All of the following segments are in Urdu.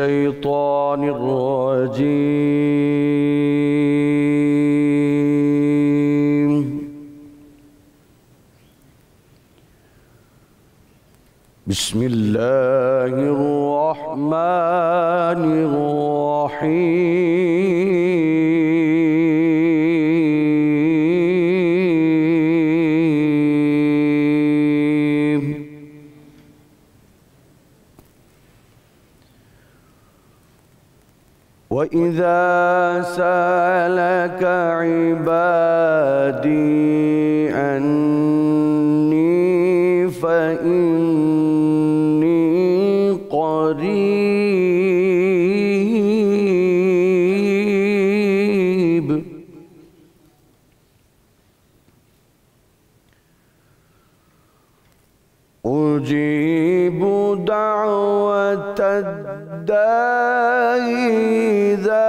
الشيطان الرجيم. بسم الله الرحمن الرحيم. وإذا سألك عبادي عني فإني قريب أجيب دعوة الداعي إذا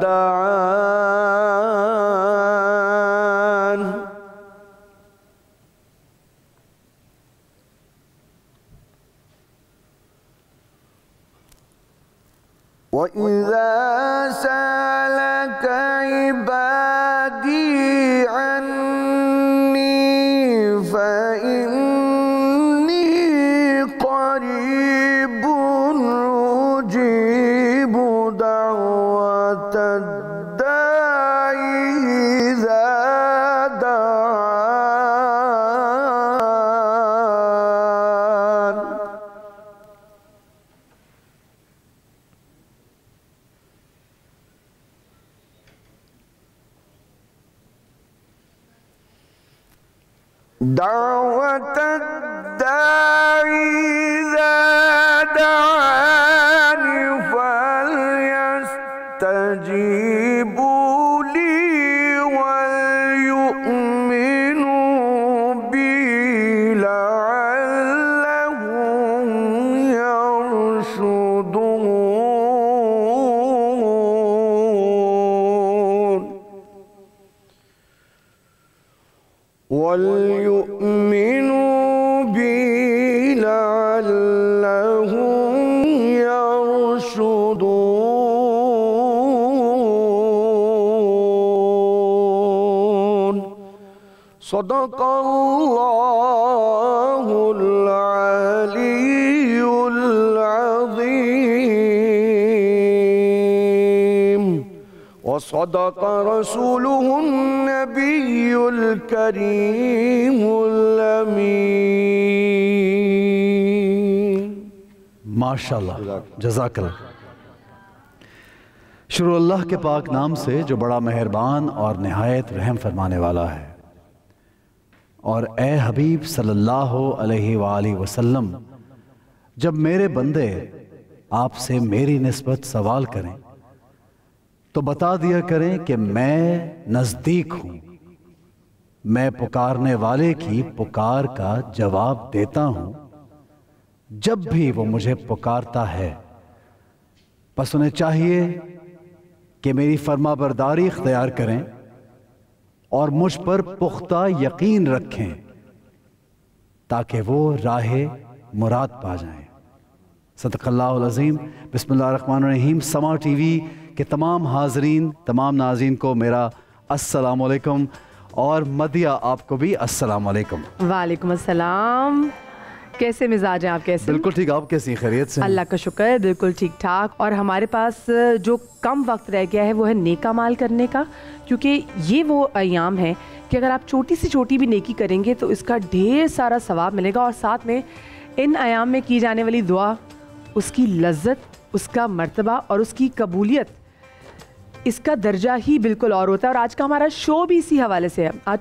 دعان. وإذا سألك عبادي عني فإني قريب أجيب دعوة الداعي إذا دعان. دعوة الداعي إذا دعاني فليستجيبوا لي وليؤمنوا بي لعلهم يرشدون. وليؤمنوا بي لعلهم يرشدون. صدق الله العلي العظيم وصدق رسوله النبي الكريم الأمين. ماشاءاللہ، جزاک اللہ. شروع اللہ کے پاک نام سے جو بڑا مہربان اور نہایت رحم فرمانے والا ہے. اور اے حبیب صلی اللہ علیہ وآلہ وسلم، جب میرے بندے آپ سے میری نسبت سوال کریں تو بتا دیا کریں کہ میں نزدیک ہوں، میں پکارنے والے کی پکار کا جواب دیتا ہوں جب بھی وہ مجھے پکارتا ہے. پس انہیں چاہیے کہ میری فرما برداری اختیار کریں اور مجھ پر پختہ یقین رکھیں تاکہ وہ راہ مراد پا جائیں. صدق اللہ العظیم. بسم اللہ الرحمن الرحیم. سما ٹی وی کے تمام حاضرین، تمام ناظرین کو میرا السلام علیکم، اور مدیہ آپ کو بھی السلام علیکم. وعلیکم السلام. کیسے مزاج ہیں آپ؟ کیسے؟ بالکل ٹھیک. آپ کیسی؟ خیریت سے؟ اللہ کا شکر ہے، بالکل ٹھیک ٹھاک. اور ہمارے پاس جو کم وقت رہ گیا ہے وہ ہے نیک اعمال کرنے کا، کیونکہ یہ وہ ایام ہے کہ اگر آپ چھوٹی سے چھوٹی بھی نیکی کریں گے تو اس کا ڈھیر سارا ثواب ملے گا. اور ساتھ میں ان ایام میں کی جانے والی دعا، اس کی لذت، اس کا مرتبہ اور اس کی قبولیت، اس کا درجہ ہی بالکل اور ہوتا ہے. اور آج کا ہمارا شو بھی اسی حوالے سے ہے. آج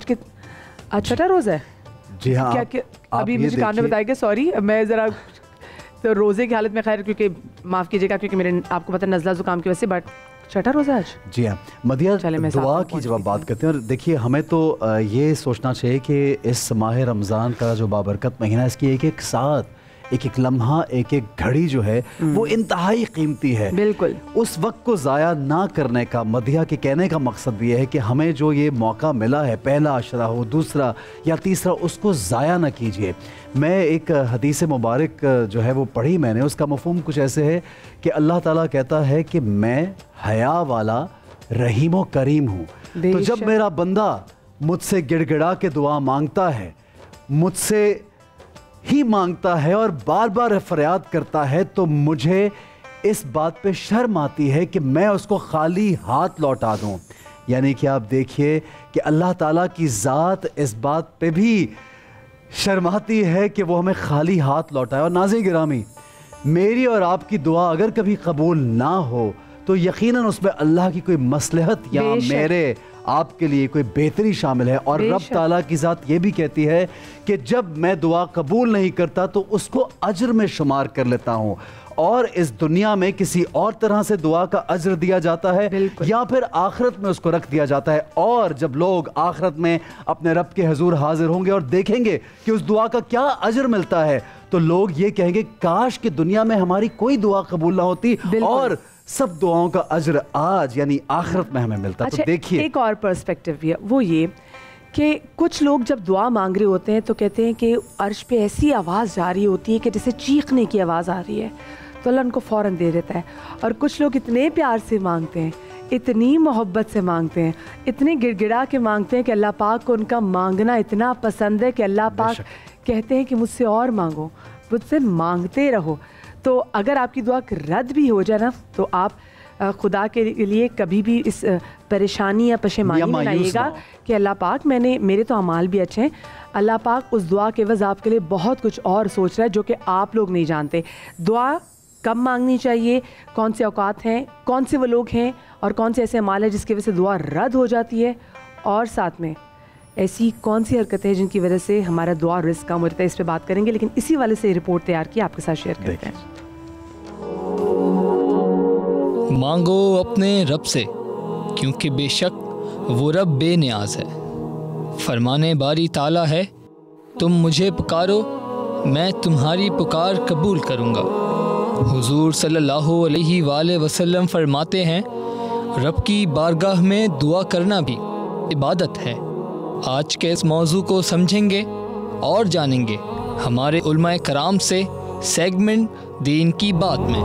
چھٹا روزہ ہے. جی ہاں. کیا ابھی مجھے کان نے بتایا کہ سوری میں ذرا تو روزے کی حالت میں، خیر کیونکہ معاف کیجیے گا کیونکہ میرے آپ کو پتہ نزلہ زکام کی وجہ سے، بٹ چھٹا روزہ آج. جی ہاں. مدیہ، دعا کی جب آپ بات کرتے ہیں، اور دیکھیے ہمیں تو یہ سوچنا چاہیے کہ اس ماہ رمضان کا جو بابرکت مہینہ، اس کی ایک ایک ساتھ ایک ایک لمحہ ایک ایک گھڑی جو ہے وہ انتہائی قیمتی ہے. بالکل اس وقت کو ضائع نہ کرنے کا مدیحہ کے کہنے کا مقصد یہ ہے کہ ہمیں جو یہ موقع ملا ہے، پہلا عشرہ ہو، دوسرا یا تیسرا، اس کو ضائع نہ کیجیے. میں ایک حدیث مبارک جو ہے وہ پڑھی میں نے، اس کا مفہوم کچھ ایسے ہے کہ اللہ تعالیٰ کہتا ہے کہ میں حیا والا رحیم و کریم ہوں. تو جب میرا بندہ مجھ سے گڑ گڑا کے دعا مانگتا ہے، مجھ سے ہی مانگتا ہے اور بار بار فریاد کرتا ہے، تو مجھے اس بات پہ شرم آتی ہے کہ میں اس کو خالی ہاتھ لوٹا دوں. یعنی کہ آپ دیکھیے کہ اللہ تعالیٰ کی ذات اس بات پہ بھی شرماتی ہے کہ وہ ہمیں خالی ہاتھ لوٹائے. اور ناظرین گرامی، میری اور آپ کی دعا اگر کبھی قبول نہ ہو تو یقیناً اس میں اللہ کی کوئی مصلحت یا میرے آپ کے لیے کوئی بہتری شامل ہے. اور رب تعالیٰ کی ذات یہ بھی کہتی ہے کہ جب میں دعا قبول نہیں کرتا تو اس کو اجر میں شمار کر لیتا ہوں، اور اس دنیا میں کسی اور طرح سے دعا کا اجر دیا جاتا ہے یا پھر آخرت میں اس کو رکھ دیا جاتا ہے. اور جب لوگ آخرت میں اپنے رب کے حضور حاضر ہوں گے اور دیکھیں گے کہ اس دعا کا کیا اجر ملتا ہے، تو لوگ یہ کہیں گے کاش کہ دنیا میں ہماری کوئی دعا قبول نہ ہوتی اور سب دعاؤں کا اجر آج یعنی آخرت میں ہمیں ملتا. تو دیکھیے ایک اور پرسپیکٹو بھی ہے، وہ یہ کہ کچھ لوگ جب دعا مانگ رہے ہوتے ہیں تو کہتے ہیں کہ عرش پہ ایسی آواز جا رہی ہوتی ہے کہ جیسے چیخنے کی آواز آ رہی ہے، تو اللہ ان کو فوراً دے دیتا ہے. اور کچھ لوگ اتنے پیار سے مانگتے ہیں، اتنی محبت سے مانگتے ہیں، اتنے گڑ گڑا کے مانگتے ہیں کہ اللہ پاک کو ان کا مانگنا اتنا پسند ہے کہ اللہ پاک کہتے ہیں کہ مجھ سے اور مانگو، مجھ سے مانگتے رہو. تو اگر آپ کی دعا رد بھی ہو جائے نا تو آپ خدا کے لیے کبھی بھی اس پریشانی یا پشیمانی میں آئیے گا کہ اللہ پاک میرے تو اعمال بھی اچھے ہیں، اللہ پاک اس دعا کے عوض آپ کے لیے بہت کچھ اور سوچ رہا ہے جو کہ آپ لوگ نہیں جانتے. دعا کب مانگنی چاہیے، کون سے اوقات ہیں، کون سے وہ لوگ ہیں اور کون سے ایسے اعمال ہیں جس کی وجہ سے دعا رد ہو جاتی ہے، اور ساتھ میں ایسی کون سی حرکتیں ہیں جن کی وجہ سے ہمارا دعا رزق کم ہو جاتا ہے. اس پہ بات کریں گے، لیکن اسی والے سے رپورٹ تیار کی آپ کے ساتھ شیئر کرتے ہیں. مانگو اپنے رب سے کیونکہ بے شک وہ رب بے نیاز ہے. فرمانے باری تعالیٰ ہے، تم مجھے پکارو میں تمہاری پکار قبول کروں گا. حضور صلی اللہ علیہ وآلہ وسلم فرماتے ہیں، رب کی بارگاہ میں دعا کرنا بھی عبادت ہے. آج کے اس موضوع کو سمجھیں گے اور جانیں گے ہمارے علماء کرام سے سیگمنٹ دین کی بات میں.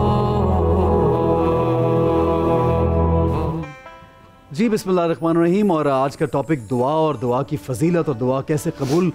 جی بسم اللہ الرحمن الرحیم. اور آج کا ٹاپک دعا اور دعا کی فضیلت اور دعا کیسے قبول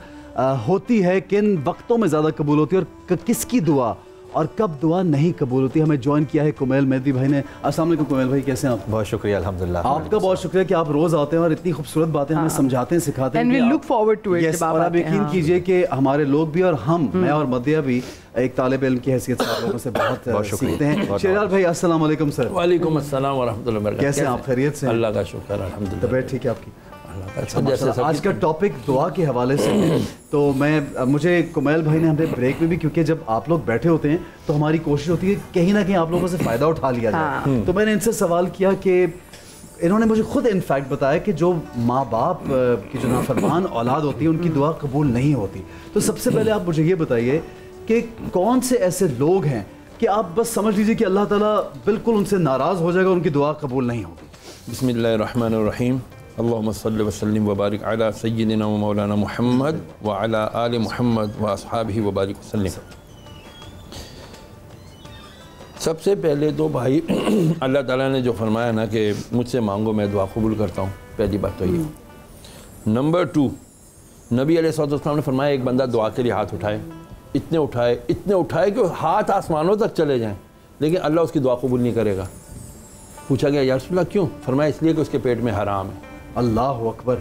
ہوتی ہے، کن وقتوں میں زیادہ قبول ہوتی ہے اور کس کی دعا اور کب دعا نہیں قبول ہوتی. ہمیں جوائن کیا ہے کمیل مہدی بھائی نے. السلام علیکم کمیل بھائی، کیسے ہیں آپ؟ بہت شکریہ، الحمدللہ. آپ کا بہت شکریہ کہ آپ روز آتے ہیں اور اتنی خوبصورت باتیں ہمیں سمجھاتے ہیں، سکھاتے ہیں. And we look forward to it. اور آپ یقین کیجئے کہ ہمارے لوگ بھی اور ہم، میں اور مدیہ بھی ایک طالب علم کی حیثیت سے آپ لوگوں سے بہت سیکھتے ہیں. شیرال بھائی السلام علیکم سر. وعلیکم السلام ورحمۃ اللہ وبرکاتہ. کیسے ہیں آپ؟ خیریت سے؟ اللہ کا شکر الحمدللہ. طبیعت ٹھیک ہے آپ کی؟ جیسے آج کا ٹاپک دعا کے حوالے سے ہے. تو مجھے کمیل بھائی نے ہمیں بریک میں بھی، کیونکہ جب آپ لوگ بیٹھے ہوتے ہیں تو ہماری کوشش ہوتی ہے کہیں نہ کہیں آپ لوگوں سے فائدہ اٹھا لیا جائے. تو میں نے ان سے سوال کیا کہ انہوں نے مجھے خود انفیکٹ بتایا کہ جو ماں باپ کی جو نافرمان اولاد ہوتی ہے ان کی دعا قبول نہیں ہوتی. تو سب سے پہلے آپ مجھے یہ بتائیے کہ کون سے ایسے لوگ ہیں کہ آپ بس سمجھ لیجیے کہ اللہ تعالیٰ بالکل ان سے ناراض ہو جائے گا، ان کی دعا قبول نہیں ہوگی. بسم اللہ الرحمن الرحیم. اللہم صلی وسلم وبارک علی سیدنا و مولانا محمد وعلی آل محمد و اصحابہ وبارک وسلم. سب سے پہلے تو بھائی اللہ تعالیٰ نے جو فرمایا نا کہ مجھ سے مانگو میں دعا قبول کرتا ہوں، پہلی بات تو یہ. نمبر 2، نبی علیہ السلام نے فرمایا ایک بندہ دعا کے لیے ہاتھ اٹھائے، اتنے اٹھائے کہ ہاتھ آسمانوں تک چلے جائیں، لیکن اللہ اس کی دعا قبول نہیں کرے گا. پوچھا گیا یا رسول اللہ کیوں؟ فرمایا اس لیے کہ اس کے پیٹ میں حرام ہے. اللہ اکبر.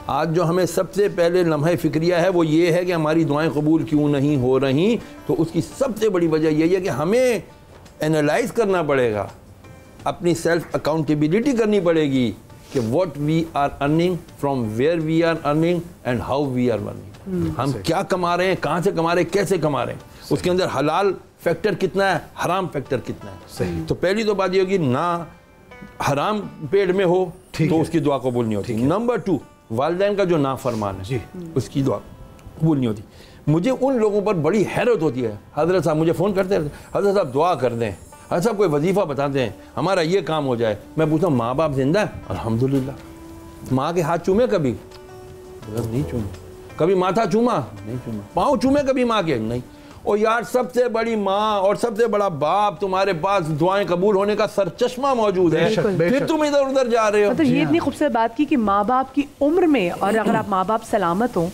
آج جو ہمیں سب سے پہلے لمحہ فکریہ ہے وہ یہ ہے کہ ہماری دعائیں قبول کیوں نہیں ہو رہی. تو اس کی سب سے بڑی وجہ یہ ہے کہ ہمیں انالائز کرنا پڑے گا، اپنی سیلف اکاؤنٹیبلٹی کرنی پڑے گی کہ what we are earning, from where we are earning and how we are earning. ہم کیا کما رہے ہیں، کہاں سے کما رہے ہیں، کیسے کما رہے ہیں، اس کے اندر حلال فیکٹر کتنا ہے، حرام فیکٹر کتنا ہے. تو پہلی تو بات یہ ہوگی نہ حرام پیٹ میں ہو تو اس کی دعا قبول نہیں ہوتی. نمبر 2، والدین کا جو نافرمان ہے اس کی دعا قبول نہیں ہوتی. مجھے ان لوگوں پر بڑی حیرت ہوتی ہے. حضرت صاحب مجھے فون کرتے رہتے, حضرت صاحب دعا کر دیں, حضرت صاحب کوئی وظیفہ بتاتے ہیں, ہمارا یہ کام ہو جائے. میں پوچھتا ہوں ماں باپ زندہ ہے؟ الحمدللہ. ماں کے ہاتھ چومے کبھی؟ نہیں چومے. کبھی ماتھا چوما؟ نہیں چوما. پاؤں چومے کبھی ماں کے؟ نہیں. اور یار سب سے بڑی ماں اور سب سے بڑا باپ تمہارے پاس دعائیں قبول ہونے کا سرچشمہ موجود ہے, پھر تم ادھر ادھر جا رہے ہو. مطلب یہ اتنی خوبصورت بات کی کہ ماں باپ کی عمر میں, اور اگر آپ ماں باپ سلامت ہوں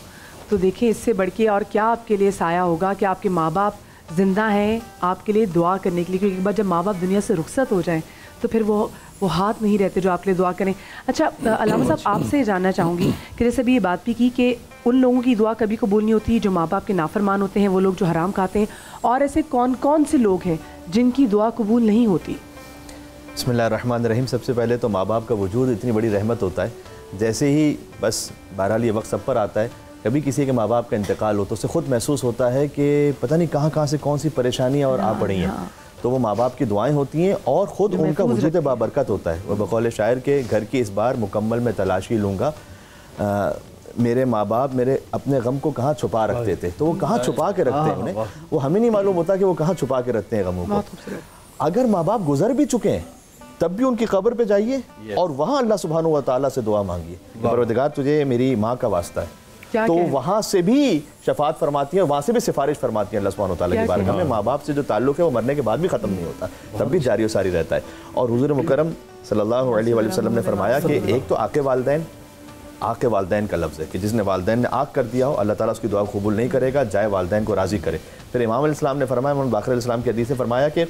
تو دیکھیں اس سے بڑھ کے اور کیا آپ کے لیے سایہ ہوگا کہ آپ کے ماں باپ زندہ ہیں آپ کے لیے دعا کرنے کے لیے, کیونکہ ایک بار جب ماں باپ دنیا سے رخصت ہو جائیں تو پھر وہ ہاتھ نہیں رہتے جو آپ کے لیے دعا کریں. اچھا علامہ صاحب آپ سے جاننا چاہوں گی کہ جیسے ابھی یہ بات بھی کی کہ ان لوگوں کی دعا کبھی قبول نہیں ہوتی جو ماں باپ کے نافرمان ہوتے ہیں, وہ لوگ جو حرام کھاتے ہیں, اور ایسے کون کون سے لوگ ہیں جن کی دعا قبول نہیں ہوتی؟ بسم اللہ الرحمن الرحیم. سب سے پہلے تو ماں باپ کا وجود اتنی بڑی رحمت ہوتا ہے. جیسے ہی بس بہرحال یہ وقت سب پر آتا ہے, کبھی کسی کے ماں باپ کا انتقال ہو تو اسے خود محسوس ہوتا ہے کہ پتہ نہیں کہاں سے کون سی پریشانیاں اور آ پڑی ہیں. تو وہ ماں باپ کی دعائیں ہوتی ہیں اور خود ان کا وجود بابرکت ہوتا ہے. وہ بقول شاعر کے گھر کی اس بار مکمل میں تلاشی لوں گا, میرے ماں باپ میرے اپنے غم کو کہاں چھپا رکھتے تھے. تو وہ کہاں چھپا کے رکھتے ہیں انہیں, وہ ہمیں نہیں معلوم ہوتا کہ وہ کہاں چھپا کے رکھتے ہیں غموں کو. اگر ماں باپ گزر بھی چکے ہیں تب بھی ان کی قبر پہ جائیے اور وہاں اللہ سبحانہ و تعالیٰ سے دعا مانگیے, پروردگار تجھے میری ماں کا واسطہ ہے. تو وہاں سے بھی شفاعت فرماتی ہیں, وہاں سے بھی سفارش فرماتی ہیں اللہ سبحانہ و تعالیٰ کی بارگاہ میں. ماں باپ سے جو تعلق ہے وہ مرنے کے بعد بھی ختم نہیں ہوتا, تب بھی جاری و ساری رہتا ہے. اور حضور مکرم صلی اللہ علیہ وآلہ وسلم نے فرمایا کہ ایک تو آق والدین, آق والدین کا لفظ ہے کہ جس نے والدین نے آق کر دیا ہو اللہ تعالیٰ اس کی دعا قبول نہیں کرے گا, جائے والدین کو راضی کرے. پھر امام علیہ السلام نے فرمایا, امام باقر علیہ السلام کی حدیث نے فرمایا کہ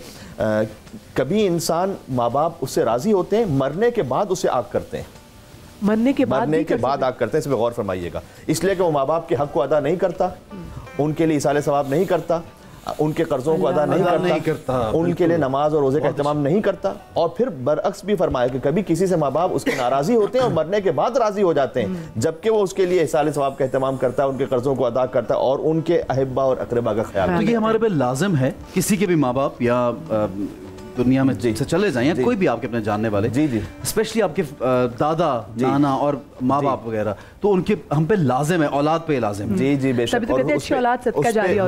کبھی انسان ماں باپ اس سے راضی ہوتے ہیں, مرنے کے بعد اسے آق کرتے ہیں. مرنے کے بعد آگ کرتے ہیں, اس پہ غور فرمائیے گا. اس لیے کہ وہ ماں باپ کے حق کو ادا نہیں کرتا, ان کے لیے ایصال ثواب نہیں کرتا, ان کے قرضوں کو ادا نہیں کرتا, ان کے لیے نماز اور روزے کا اہتمام نہیں کرتا. اور پھر برعکس بھی فرمایا کہ کبھی کسی سے ماں باپ اس کے ناراضی ہوتے ہیں اور مرنے کے بعد راضی ہو جاتے ہیں, جبکہ وہ اس کے لیے ایصال ثواب کا اہتمام کرتا ہے, ان کے قرضوں کو ادا کرتا ہے اور ان کے احبا اور اقربا کا خیال رکھتا ہے. تو یہ ہمارے پہ لازم ہے کسی کے بھی ماں باپ یا دنیا میں سے چلے جائیں, کوئی بھی آپ کے اپنے جاننے والے, اسپیشلی آپ کے دادا نانا اور ماں باپ وغیرہ, تو ان کے ہم پہ لازم ہے, اولاد پہ لازم ہے. جی بے شک.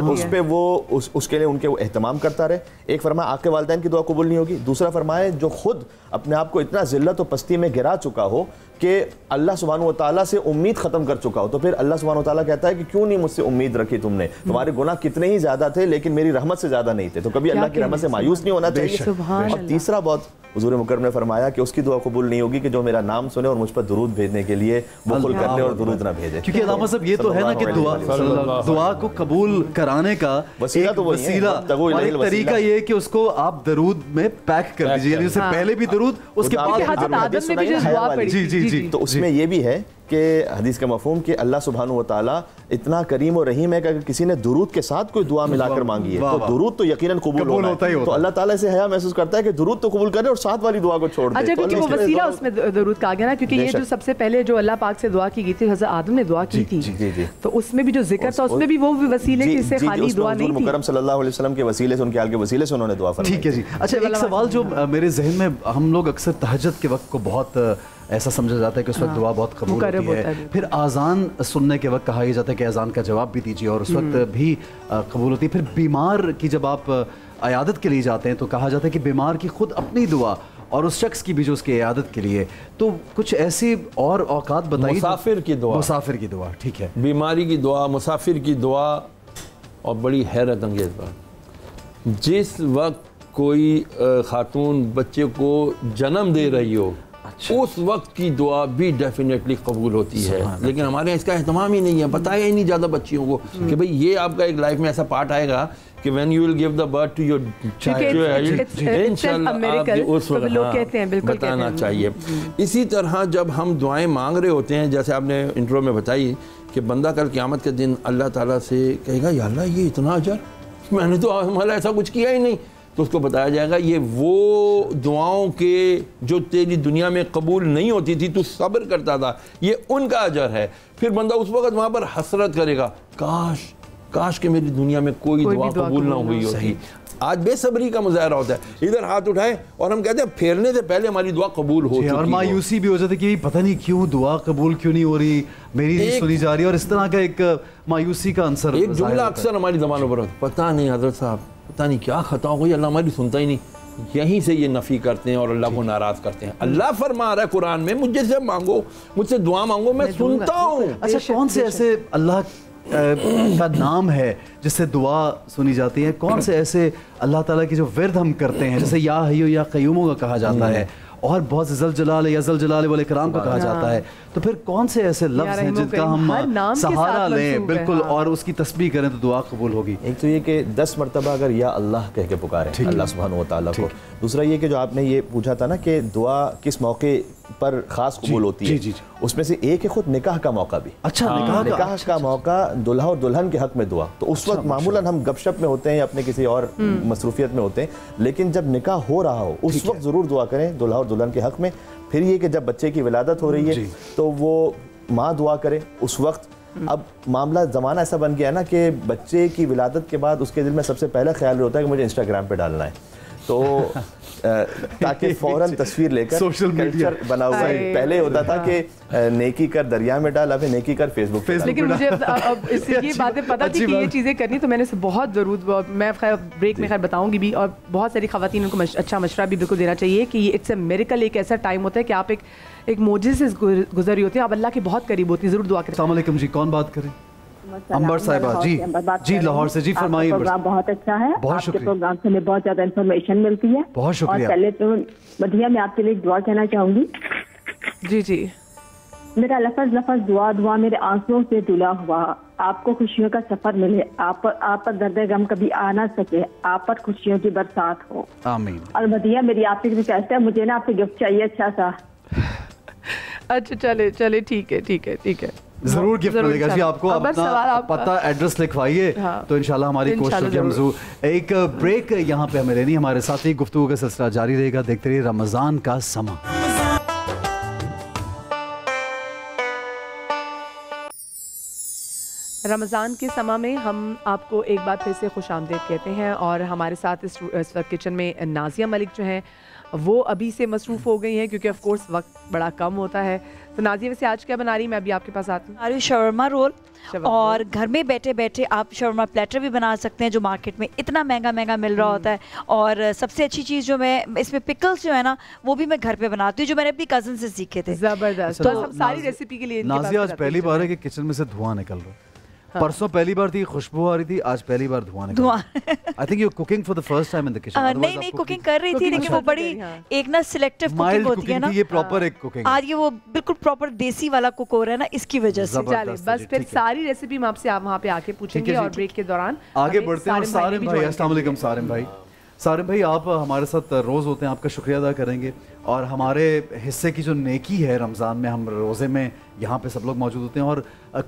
اس پہ وہ اس کے لیے ان کے اہتمام کرتا رہے. ایک فرمایا آق والدین کی دعا قبول نہیں ہوگی. دوسرا فرمایا جو خود اپنے آپ کو اتنا ذلت و پستی میں گرا چکا ہو کہ اللہ سبحانہ و تعالیٰ سے امید ختم کر چکا ہو, تو پھر اللہ سبحانہ و تعالیٰ کہتا ہے کہ کیوں نہیں مجھ سے امید رکھی تم نے, تمہارے گناہ کتنے ہی زیادہ تھے لیکن میری رحمت سے زیادہ نہیں تھے. تو کبھی اللہ کی رحمت سے مایوس نہیں ہونا چاہیے. اور تیسرا بات حضور مکرم نے فرمایا کہ اس کی دعا قبول نہیں ہوگی کہ جو میرا نام سنے اور مجھ پر درود بھیجنے کے لیے بخل کر لے اور درود نہ بھیجے. کیونکہ علامہ صاحب یہ تو ہے نا کہ دعا کو قبول کرانے کا وسیلہ اور ایک طریقہ یہ ہے کہ اس کو آپ درود میں پیک کر دیجیے, یعنی اس سے پہلے بھی درود, اس کے بعد. جی. تو اس میں یہ بھی ہے کہ حدیث کا مفہوم کہ اللہ سبحانہ و تعالیٰ اتنا کریم و رحیم ہے کہ اگر کسی نے درود کے ساتھ کوئی دعا ملا کر مانگی ہے تو درود تو یقیناً قبول ہوتا ہے. تو اللہ تعالیٰ سے حیا محسوس کرتا ہے کہ درود تو قبول کرے اور ساتھ والی دعا کو چھوڑ دے. اچھا, کیونکہ وہ وسیلہ اس میں درود کہا گیا نا, کیونکہ یہ جو سب سے پہلے جو اللہ پاک سے دعا کی گئی تھی, حضرت آدم نے دعا کی تھی, تو اس میں بھی جو ذکر تھا اس میں بھی وہ وسیلے جس سے خالی دعا نہیں تھی. مکرم صلی اللہ علیہ وسلم کے وسیلے سے, ان کے آل کے وسیلے سے انہوں نے دعا فرمائی. ٹھیک ہے جی. اچھا, ایک سوال جو میرے ذہن میں, ہم لوگ اکثر تہجد کے وقت کو بہت ایسا سمجھا جاتا ہے کہ اس وقت دعا بہت قبول ہوتی ہے, پھر آذان سننے کے وقت کہا یہ جاتا ہے کہ آذان کا جواب بھی دیجیے اور اس وقت بھی قبول ہوتی ہے. پھر بیمار کی جب آپ عیادت کے لیے جاتے ہیں تو کہا جاتا ہے کہ بیمار کی خود اپنی دعا اور اس شخص کی بھی جو اس کی عیادت کے لیے, تو کچھ ایسی اور اوقات بتائیے. مسافر کی دعا, ٹھیک ہے, بیماری کی دعا, مسافر کی دعا. اور بڑی حیرت انگیز بات, جس وقت کوئی خاتون بچے کو جنم دے رہی ہو اس وقت کی دعا بھی ڈیفینیٹلی قبول ہوتی ہے, لیکن ہمارے یہاں اس کا اہتمام ہی نہیں ہے, بتایا ہی نہیں زیادہ بچیوں کو کہ بھئی یہ آپ کا ایک لائف میں ایسا پارٹ آئے گا کہ when you will give the birth to your child, انشاءاللہ آپ اس وقت بتانا چاہیے. اسی طرح جب ہم دعائیں مانگ رہے ہوتے ہیں, جیسے آپ نے انٹرو میں بتائی کہ بندہ کل قیامت کے دن اللہ تعالیٰ سے کہے گا یا اللہ یہ اتنا اجر, میں نے تو ہمارا ایسا کچھ کیا ہی نہیں, تو اس کو بتایا جائے گا یہ وہ دعاؤں کے جو تیری دنیا میں قبول نہیں ہوتی تھی, تو صبر کرتا تھا, یہ ان کا اجر ہے. پھر بندہ اس وقت وہاں پر حسرت کرے گا, کاش کہ میری دنیا میں کوئی دعا قبول نہ ہوئی ہوتی. آج بے صبری کا مظاہرہ ہوتا ہے، ادھر ہاتھ اٹھائے اور ہم کہتے ہیں پھیرنے سے پہلے ہماری دعا قبول ہو چکی اور مایوسی بھی ہو جاتی کہ پتہ نہیں کیوں دعا قبول کیوں نہیں ہو رہی، میری نہیں سنی جا رہی، اور اس طرح کا ایک مایوسی کا عنصر ایک جملہ اکثر ہماری زبانوں پر ہوتا ہے، پتہ نہیں حضرت صاحب پتہ نہیں کیا خطا ہو گئی، اللہ ہماری سنتا ہی نہیں. یہیں سے یہ نفی کرتے ہیں اور اللہ کو ناراض کرتے ہیں. اللہ فرما رہا ہے قرآن میں مجھے سے مانگو، مجھ سے دعا مانگو، میں سنتا ہوں. اچھا کون سے ایسے اللہ کا نام ہے جس سے دعا سنی جاتی ہے؟ کون سے ایسے اللہ تعالیٰ کی جو ورد ہم کرتے ہیں، جیسے یا حیو یا قیوم کا کہا جاتا ہے، اور بہت سے ذل جلال یا ذل جلال والاکرام کا کہا جاتا ہے، تو پھر کون سے ایسے لفظ ہیں جن کا ہم سہارا لیں بالکل اور اس کی تسبیح کریں تو دعا قبول ہوگی؟ ایک تو یہ کہ 10 مرتبہ اگر یا اللہ کہہ کے پکاریں اللہ سبحانہ و تعالیٰ کو. دوسرا یہ کہ جو آپ نے یہ پوچھا تھا نا کہ دعا کس موقع پر خاص قبول ہوتی ہے، اس میں سے ایک ہے خود نکاح کا موقع بھی. اچھا نکاح کا موقع، دلہا اور دلہن کے حق میں دعا. تو اس وقت معمولاً ہم گپ شپ میں ہوتے ہیں یا اپنے کسی اور مصروفیت میں ہوتے ہیں، لیکن جب نکاح ہو رہا ہو اس وقت ضرور دعا کریں دلہا اور دلہن کے حق میں. پھر یہ کہ جب بچے کی ولادت ہو رہی ہے تو وہ ماں دعا کرے اس وقت. اب معاملہ زمانہ ایسا بن گیا ہے نا کہ بچے کی ولادت کے بعد اس کے دل میں سب سے پہلا خیال ہوتا ہے کہ مجھے انسٹاگرام پہ ڈالنا ہے، تو تاکہ فوراً تصویر لے کر سوشل میڈیا بنا ہوا ہے. پہلے ہوتا تھا کہ نیکی کر دریا میں ڈال، اب نیکی کر فیس بک پہ ڈال. لیکن مجھے اب اس سے یہ باتیں پتہ تھی کہ یہ چیزیں کرنی، تو میں نے بہت ضرور، میں خیر بریک میں خیر بتاؤں گی بھی، اور بہت ساری خواتین ان کو اچھا مشورہ بھی بالکل دینا چاہیے کہ یہ اٹس اے میریکل، ایک ایسا ٹائم ہوتا ہے کہ آپ ایک معجزے سے گزری ہوتی ہیں، آپ اللہ کے بہت قریب ہوتی ہیں. ضرور دعا کریں. السلام علیکم جی، کون بات کریں؟ امبر صاحبہ. جی لاہور سے. جی فرمائیے. پروگرام بہت اچھا ہے، بہت آپ کے شکریہ. پروگرام سے ہمیں بہت زیادہ انفارمیشن ملتی ہے. بہت شکریہ. اور پہلے تو مدیحہ میں آپ کے لیے ایک دعا کہنا چاہوں گی. جی میرا لفظ دعا میرے آنسوؤں سے دھلا ہوا، آپ کو خوشیوں کا سفر ملے، آپ پر درد غم کبھی آ نہ سکے، آپ پر خوشیوں کی برسات ہو. آمین. اور مدیحہ میری آپ سے ریکویسٹ ہے، مجھے نا آپ سے گفٹ چاہیے اچھا سا. اچھا چلے ٹھیک ہے. ضرور گفٹ ملے گا جی آپ کو. اپنا پتہ ایڈریس لکھوائیے تو انشاءاللہ ہماری کوشش ہوگی ہم ضرور. ایک بریک یہاں پہ ہمیں لینی، ہمارے ساتھ ہی گفتگو کا سلسلہ جاری رہے گا. دیکھتے رہیے رمضان کا سما. رمضان کے سما میں ہم آپ کو ایک بار پھر سے خوش آمدید کہتے ہیں، اور ہمارے ساتھ اس وقت کچن میں نازیہ ملک جو ہیں وہ ابھی سے مصروف ہو گئی ہیں کیونکہ آف کورس وقت بڑا کم ہوتا ہے. تو نازیہ ویسے آج کیا بنا رہی؟ میں ابھی آپ کے پاس آتی ہوں. شاورما رول، اور گھر میں بیٹھے بیٹھے آپ شاورما پلیٹر بھی بنا سکتے ہیں جو مارکیٹ میں اتنا مہنگا مل رہا ہوتا ہے. اور سب سے اچھی چیز جو میں اس میں پکلز جو ہے نا وہ بھی میں گھر پہ بناتی ہوں، جو میں نے اپنی کزن سے سیکھے تھے. زبردست. تو ہم ساری ریسیپی کے لیے نازیہ آج پہلی بار ہے کہ کچن میں سے دھواں نکل رہا ہے. پرسوں پہلی بار تھی خوشبو آ رہی تھی، آج پہلی بار دھواں نکل رہا ہے. I think you're cooking for the first time in the kitchen. نہیں کوکنگ کر رہی تھی، لیکن وہ بڑی ایک نا سلیکٹیو کوکنگ ہوتی ہے نا. یہ پراپر ایک کوکنگ، آج یہ وہ بالکل پراپر دیسی والا کوک ہو رہا ہے نا، اس کی وجہ سے. بس پھر ساری ریسیپی میں آپ سے وہاں پہ آ کے پوچھیں گے، اور بریک کے دوران آگے بڑھتے ہیں. اور سارم بھائی، السلام علیکم. سارم بھائی آپ ہمارے ساتھ روز ہوتے ہیں، آپ کا شکریہ ادا کریں گے. اور ہمارے حصے کی جو نیکی ہے رمضان میں، ہم روزے میں یہاں پہ سب لوگ موجود ہوتے ہیں اور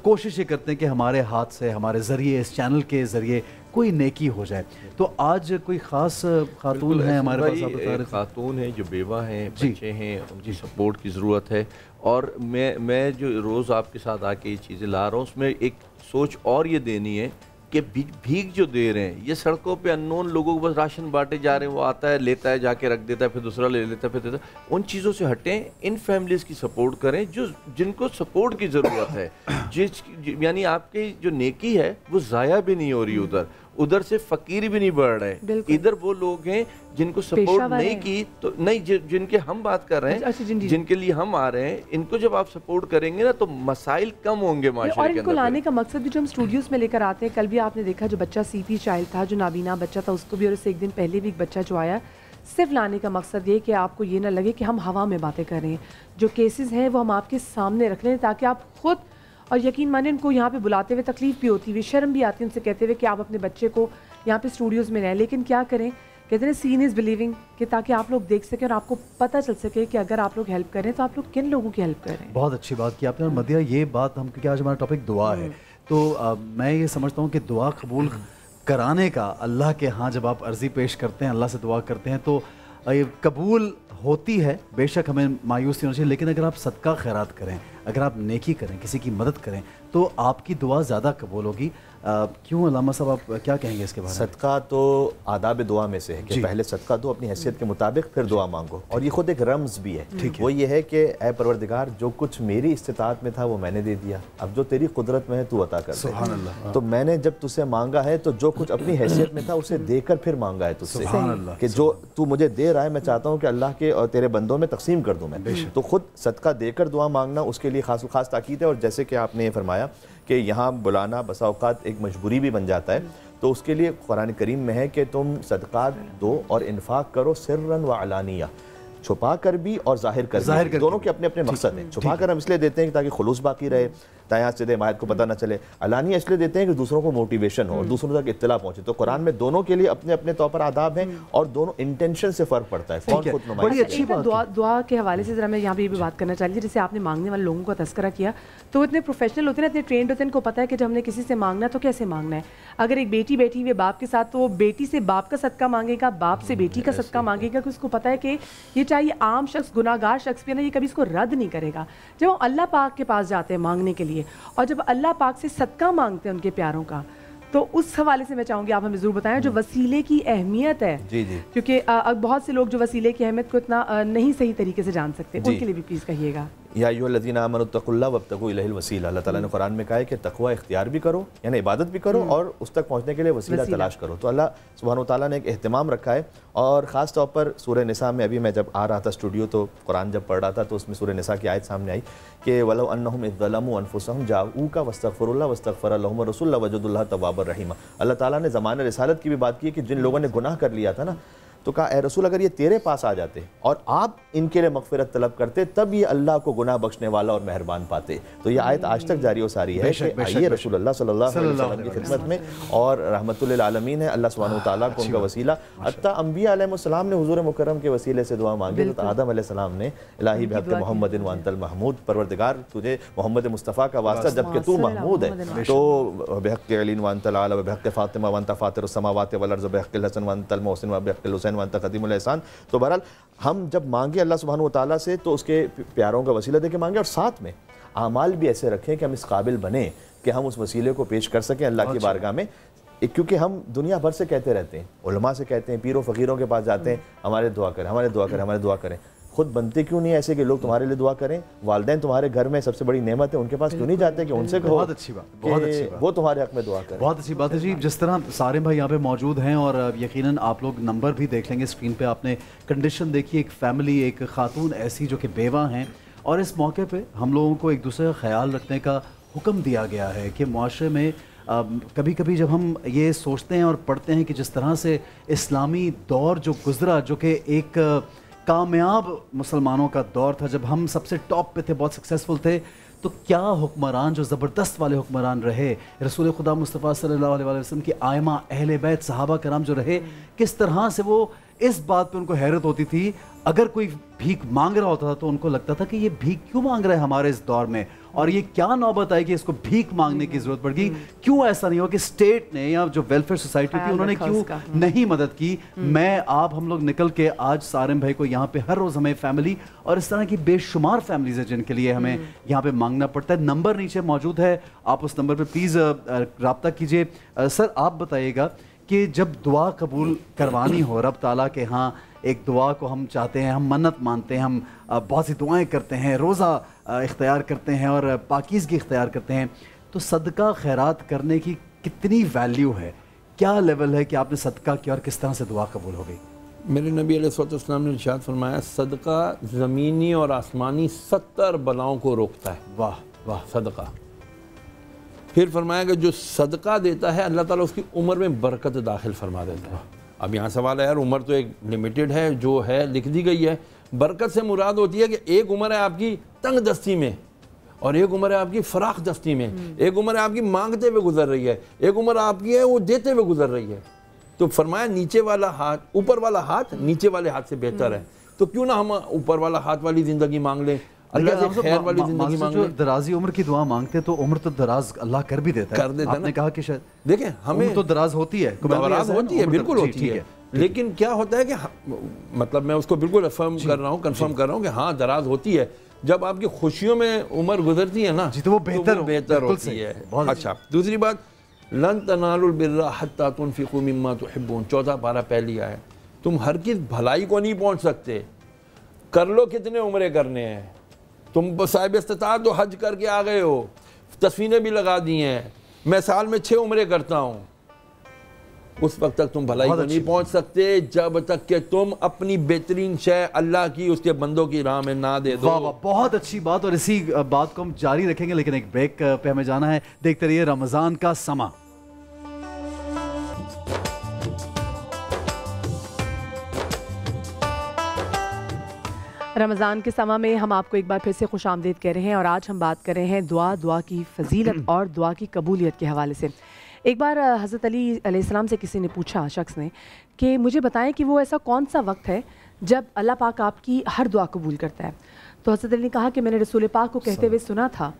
کوشش یہ کرتے ہیں کہ ہمارے ہاتھ سے، ہمارے ذریعے، اس چینل کے ذریعے کوئی نیکی ہو جائے. تو آج کوئی خاص خاتون ہیں ہمارے پاس؟ آپ بتا رہے تھے خاتون ہیں جو بیوہ ہیں، بچے ہیں، ان کی سپورٹ کی ضرورت ہے. اور میں جو روز آپ کے ساتھ آ کے یہ چیزیں لا رہا ہوں، اس میں ایک سوچ اور یہ دینی ہے کہ بھیگ جو دے رہے ہیں، یہ سڑکوں پہ اننون لوگوں کو بس راشن بانٹے جا رہے ہیں، وہ آتا ہے لیتا ہے جا کے رکھ دیتا ہے، پھر دوسرا لے لیتا ہے، پھر دیتا ہے. ان چیزوں سے ہٹیں، ان فیملیز کی سپورٹ کریں جن کو سپورٹ کی ضرورت ہے. یعنی آپ کی جو نیکی ہے وہ ضائع بھی نہیں ہو رہی، ادھر سے فقیر بھی نہیں بڑھ رہے. ادھر وہ لوگ ہیں جن کو سپورٹ نہیں کی، تو نہیں جن کے ہم بات کر رہے ہیں، جن کے لیے ہم آ رہے ہیں، ان کو جب آپ سپورٹ کریں گے نا تو مسائل کم ہوں گے معاشرے کے اندر. اور ان کو لانے کا مقصد بھی جو ہم اسٹوڈیوز میں لے کر آتے ہیں، کل بھی آپ نے دیکھا جو بچہ CP چائلڈ تھا، جو نابینا بچہ تھا، اس کو بھی، اور اس سے ایک دن پہلے بھی ایک بچہ جو آیا. صرف لانے کا مقصد یہ کہ آپ کو یہ نہ لگے کہ ہم ہوا میں باتیں کر رہے ہیں. جو کیسز ہیں وہ ہم آپ کے سامنے رکھ لیں تاکہ آپ خود، اور یقین مانیں ان کو یہاں پہ بلاتے ہوئے تکلیف بھی ہوتی ہے، شرم بھی آتی ہے ان سے کہتے ہوئے کہ آپ اپنے بچے کو یہاں پہ اسٹوڈیوز میں لیں. لیکن کیا کریں، کہتے ہیں سین از بلیونگ، کہ تاکہ آپ لوگ دیکھ سکیں اور آپ کو پتہ چل سکے کہ اگر آپ لوگ ہیلپ کریں تو آپ لوگ کن لوگوں کی ہیلپ کریں. بہت اچھی بات کی آپ نے. اور مدیحہ یہ بات ہم، کیونکہ آج ہمارا ٹاپک دعا ہے، تو میں یہ سمجھتا ہوں کہ دعا قبول کرانے کا اللہ کے ہاں جب آپ عرضی پیش کرتے ہیں، اللہ سے دعا کرتے ہیں تو قبول ہوتی ہے. بے شک ہمیں مایوس نہیں ہونا چاہیے، لیکن اگر آپ صدقہ خیرات کریں، اگر آپ نیکی کریں، کسی کی مدد کریں تو آپ کی دعا زیادہ قبول ہوگی. کیوں علامہ صاحب، آپ کیا کہیں گے اس کے بارے میں؟ صدقہ تو آداب دعا میں سے ہے کہ پہلے صدقہ دو اپنی حیثیت کے مطابق، پھر دعا مانگو. اور یہ خود ایک رمز بھی ہے. وہ یہ ہے کہ اے پروردگار، جو کچھ میری استطاعت میں تھا وہ میں نے دے دیا، اب جو تیری قدرت میں ہے تو عطا کر دے. سبحان اللہ. تو میں نے جب تجھ سے مانگا ہے تو جو کچھ اپنی حیثیت میں تھا اسے دے کر پھر مانگا ہے تجھ سے، کہ جو تو مجھے دے رہا ہے میں چاہتا ہوں کہ اللہ کے اور تیرے بندوں میں تقسیم کر دوں میں. تو خود صدقہ دے کر دعا مانگنا اس کے لیے خاص تاکید ہے. اور جیسے کہ آپ نے فرمایا کہ یہاں بلانا بسا اوقات ایک مجبوری بھی بن جاتا ہے، تو اس کے لیے قرآن کریم میں ہے کہ تم صدقات دو اور انفاق کرو سرًا و علانیہ، چھپا کر بھی اور ظاہر کر بھی. دونوں کے اپنے اپنے مقصد ہیں. چھپا کر ہم اس لیے دیتے ہیں کہ تاکہ خلوص باقی رہے، دایاں سے حمایت کو پتہ نہ چلے. علانیہ اس لیے دیتے ہیں کہ دوسروں کو موٹیویشن ہو اور دوسروں تک اطلاع پہنچے. تو قرآن میں دونوں کے لیے اپنے اپنے طور پر آداب ہیں اور دونوں انٹینشن سے فرق پڑتا ہے. کون خود نمائش. بڑی اچھی بات. دعا کے حوالے سے ذرا میں یہاں پہ یہ بھی بات کرنا چاہتی ہوں. جیسے آپ نے مانگنے والے لوگوں کا تذکرہ کیا، تو وہ اتنے پروفیشنل ہوتے ہیں، اتنے ٹرینڈ ہوتے ہیں، ان کو پتہ ہے کہ جب ہم نے کسی سے مانگنا ہے تو کیسے مانگنا ہے. اگر ایک بیٹی بیٹھی ہوئی باپ کے ساتھ تو وہ بیٹی سے باپ کا صدقہ مانگے گا، باپ سے بیٹی کا صدقہ مانگے گا، کہ اس کو پتہ ہے کہ یہ چاہیے عام شخص، گناہ گار شخص بھی ہے نا، یہ کبھی اس کو رد نہیں کرے گا. جب ہم اللہ پاک کے پاس جاتے ہیں مانگنے کے لیے، اور جب اللہ پاک سے صدقہ مانگتے ہیں ان کے پیاروں کا، تو اس حوالے سے میں چاہوں گی آپ ہمیں ضرور بتائیں جو وسیلے کی اہمیت ہے. کیونکہ بہت سے لوگ جو وسیلے کی اہمیت کو اتنا نہیں صحیح طریقے سے جان سکتے، ان کے لیے بھی پلیز کہیے گا. یا ایھا الذین آمنوا اتقوا اللہ وابتغوا الیہ الوسیلہ. اللہ تعالیٰ نے قرآن میں کہا ہے کہ تقوی اختیار بھی کرو، یعنی عبادت بھی کرو، اور اس تک پہنچنے کے لیے وسیلہ تلاش کرو. تو اللہ سبحانہ وتعالیٰ نے ایک اہتمام رکھا ہے. اور خاص طور پر سورہ نساء میں، ابھی میں جب آ رہا تھا اسٹوڈیو تو قرآن جب پڑھ رہا تھا تو اس میں سورہ نساء کی آیت سامنے آئی کہ وَلَوْ أَنَّهُمْ إِذْ ظَلَمُوا أَنفُسَهُمْ جَاءُوكَ وَاسْتَغْفَرُوا اللَّهَ وَاسْتَغْفَرَ لَهُمُ الرَّسُولُ لَوَجَدُوا اللَّهَ تَوَّابًا رَحِيمًا. اللہ تعالیٰ نے زمانہ رسالت کی بھی بات کی کہ جن لوگوں نے گناہ کر لیا تھا نا، تو کہا اے رسول اگر یہ تیرے پاس آ جاتے اور آپ ان کے لیے مغفرت طلب کرتے تب یہ اللہ کو گناہ بخشنے والا اور مہربان پاتے. تو یہ آیت آج تک جاری و ساری ہے کہ آئیے رسول اللہ صلی اللہ علیہ وسلم کی خدمت میں، اور رحمت للعالمین ہے اللہ سبحانہ وتعالیٰ کو ان کا وسیلہ. حتیٰ انبیاء علیہ السلام نے حضور مکرم کے وسیلے سے دعا مانگی. تو آدم علیہ السلام نے الہی بحق محمد وانت المحمود، پروردگار تجھے محمد مصطفیٰ کا واسطہ جبکہ تو محمود ہے. تو بحق علی وانت العلی وبحق فاطمہ وانت فاطر السماوات والارض وبحق الحسن وانت المحسن وبحق الحسین وانت قدیم الاحسان. تو بہرحال ہم جب مانگے اللہ سبحانہ وتعالیٰ سے تو اس کے پیاروں کا وسیلہ دے کے مانگے، اور ساتھ میں اعمال بھی ایسے رکھیں کہ ہم اس قابل بنیں کہ ہم اس وسیلے کو پیش کر سکیں اللہ کی بارگاہ میں. کیونکہ ہم دنیا بھر سے کہتے رہتے ہیں، علماء سے کہتے ہیں، پیر و فقیروں کے پاس جاتے ہیں ہمارے دعا کریں، ہمارے دعا کریں، ہمارے دعا کریں. خود بنتے کیوں نہیں ایسے کہ لوگ تمہارے لیے دعا کریں؟ والدین تمہارے گھر میں سب سے بڑی نعمت ہے، ان کے پاس کیوں نہیں جاتے کہ ان سے کہو؟ بہت اچھی بات، بہت اچھی بات، وہ تمہارے حق میں دعا کریں. بہت اچھی بات ہے جی. جس طرح سارے بھائی یہاں پہ موجود ہیں، اور یقیناً آپ لوگ نمبر بھی دیکھ لیں گے اسکرین پہ. آپ نے کنڈیشن دیکھی، ایک فیملی، ایک خاتون ایسی جو کہ بیوہ ہیں، اور اس موقع پہ ہم لوگوں کو ایک دوسرے کا خیال رکھنے کا حکم دیا گیا ہے کہ معاشرے میں کبھی کبھی جب ہم یہ سوچتے ہیں اور پڑھتے ہیں کہ جس طرح سے اسلامی دور جو گزرا، جو کہ ایک کامیاب مسلمانوں کا دور تھا، جب ہم سب سے ٹاپ پہ تھے، بہت سکسیسفل تھے، تو کیا حکمران جو زبردست والے حکمران رہے، رسول خدا مصطفیٰ صلی اللہ علیہ وسلم کی آئمہ، اہل بیت، صحابہ کرام جو رہے، کس طرح سے وہ اس بات پہ ان کو حیرت ہوتی تھی اگر کوئی بھیک مانگ رہا ہوتا تھا تو ان کو لگتا تھا کہ یہ بھیک کیوں مانگ رہا ہے ہمارے اس دور میں، اور یہ کیا نوبت آئی کہ اس کو بھیک مانگنے کی ضرورت پڑ گئی. کیوں ایسا نہیں ہوا کہ اسٹیٹ نے یا جو ویلفیئر سوسائٹی تھی انہوں نے کیوں نہیں مدد کی. میں آپ ہم لوگ نکل کے آج سارم بھائی کو یہاں پہ ہر روز ہمیں فیملی اور اس طرح کی بے شمار فیملیز ہیں جن کے لیے ہمیں یہاں پہ مانگنا پڑتا ہے. نمبر نیچے موجود ہے، آپ اس نمبر پہ پلیز رابطہ کیجیے. سر آپ بتائیے گا کہ جب دعا قبول کروانی ہو رب تعالیٰ کے ہاں، ایک دعا کو ہم چاہتے ہیں، ہم منت مانتے ہیں، ہم بہت سی دعائیں کرتے ہیں، روزہ اختیار کرتے ہیں اور پاکیزگی اختیار کرتے ہیں، تو صدقہ خیرات کرنے کی کتنی ویلیو ہے؟ کیا لیول ہے کہ آپ نے صدقہ کیا اور کس طرح سے دعا قبول ہو گئی؟ میرے نبی علیہ الصلوۃ والسلام نے ارشاد فرمایا صدقہ زمینی اور آسمانی 70 بلاؤں کو روکتا ہے. واہ واہ. صدقہ. پھر فرمایا کہ جو صدقہ دیتا ہے اللہ تعالیٰ اس کی عمر میں برکت داخل فرما دیتا ہے. اب یہاں سوال ہے یار عمر تو ایک لمیٹڈ ہے، جو ہے لکھ دی گئی ہے. برکت سے مراد ہوتی ہے کہ ایک عمر ہے آپ کی تنگ دستی میں، اور ایک عمر ہے آپ کی فراخ دستی میں. ایک عمر ہے آپ کی مانگتے ہوئے گزر رہی ہے، ایک عمر آپ کی ہے وہ دیتے ہوئے گزر رہی ہے. تو فرمایا نیچے والا ہاتھ، اوپر والا ہاتھ نیچے والے ہاتھ سے بہتر ہے. تو کیوں نہ ہم اوپر والا ہاتھ والی زندگی مانگ لیں، اللہ سے خیر والی زندگی مانگ لیں. درازی عمر کی دعا مانگتے تو عمر تو دراز اللہ کر بھی دیتا ہے. کر دیتا ہے. آپ نے کہا کہ شاید دیکھیں ہمیں تو دراز ہوتی ہے، دراز ہوتی ہے، بالکل ہوتی ہے. لیکن کیا ہوتا ہے کہ مطلب میں اس کو بالکل افرم کر رہا ہوں، کنفرم کر رہا ہوں کہ ہاں دراز ہوتی ہے جب آپ کی خوشیوں میں عمر گزرتی ہے نا تو وہ بہتر ہوتی ہے۔ اچھا دوسری بات، لن تنالوا البر حتی تنفقوا مما تحبون، 14 پارہ پہلی آیت، تم ہرگز بھلائی کو نہیں پہنچ سکتے، کر لو کتنے عمرے کرنے ہیں، تم صاحب استطاعت تو حج کر کے آ گئے ہو، تصویریں بھی لگا دی ہیں، میں سال میں 6 عمرے کرتا ہوں، اس وقت تک تم بھلائی کو نہیں پہنچ سکتے جب تک کہ تم اپنی بہترین شے اللہ کی اس کے بندوں کی راہ میں نہ دے دو۔ واہ واہ، بہت اچھی بات، اور اسی بات کو ہم جاری رکھیں گے، لیکن ایک بریک پہ ہمیں جانا ہے۔ دیکھتے رہیے رمضان کا سما۔ رمضان کے سما میں ہم آپ کو ایک بار پھر سے خوش آمدید کہہ رہے ہیں، اور آج ہم بات کر رہے ہیں دعا کی فضیلت اور دعا کی قبولیت کے حوالے سے۔ ایک بار حضرت علی علیہ السلام سے کسی نے پوچھا، شخص نے، کہ مجھے بتائیں کہ وہ ایسا کون سا وقت ہے جب اللہ پاک آپ کی ہر دعا قبول کرتا ہے؟ تو حضرت علی نے کہا کہ میں نے رسول پاک کو کہتے ہوئے سنا تھا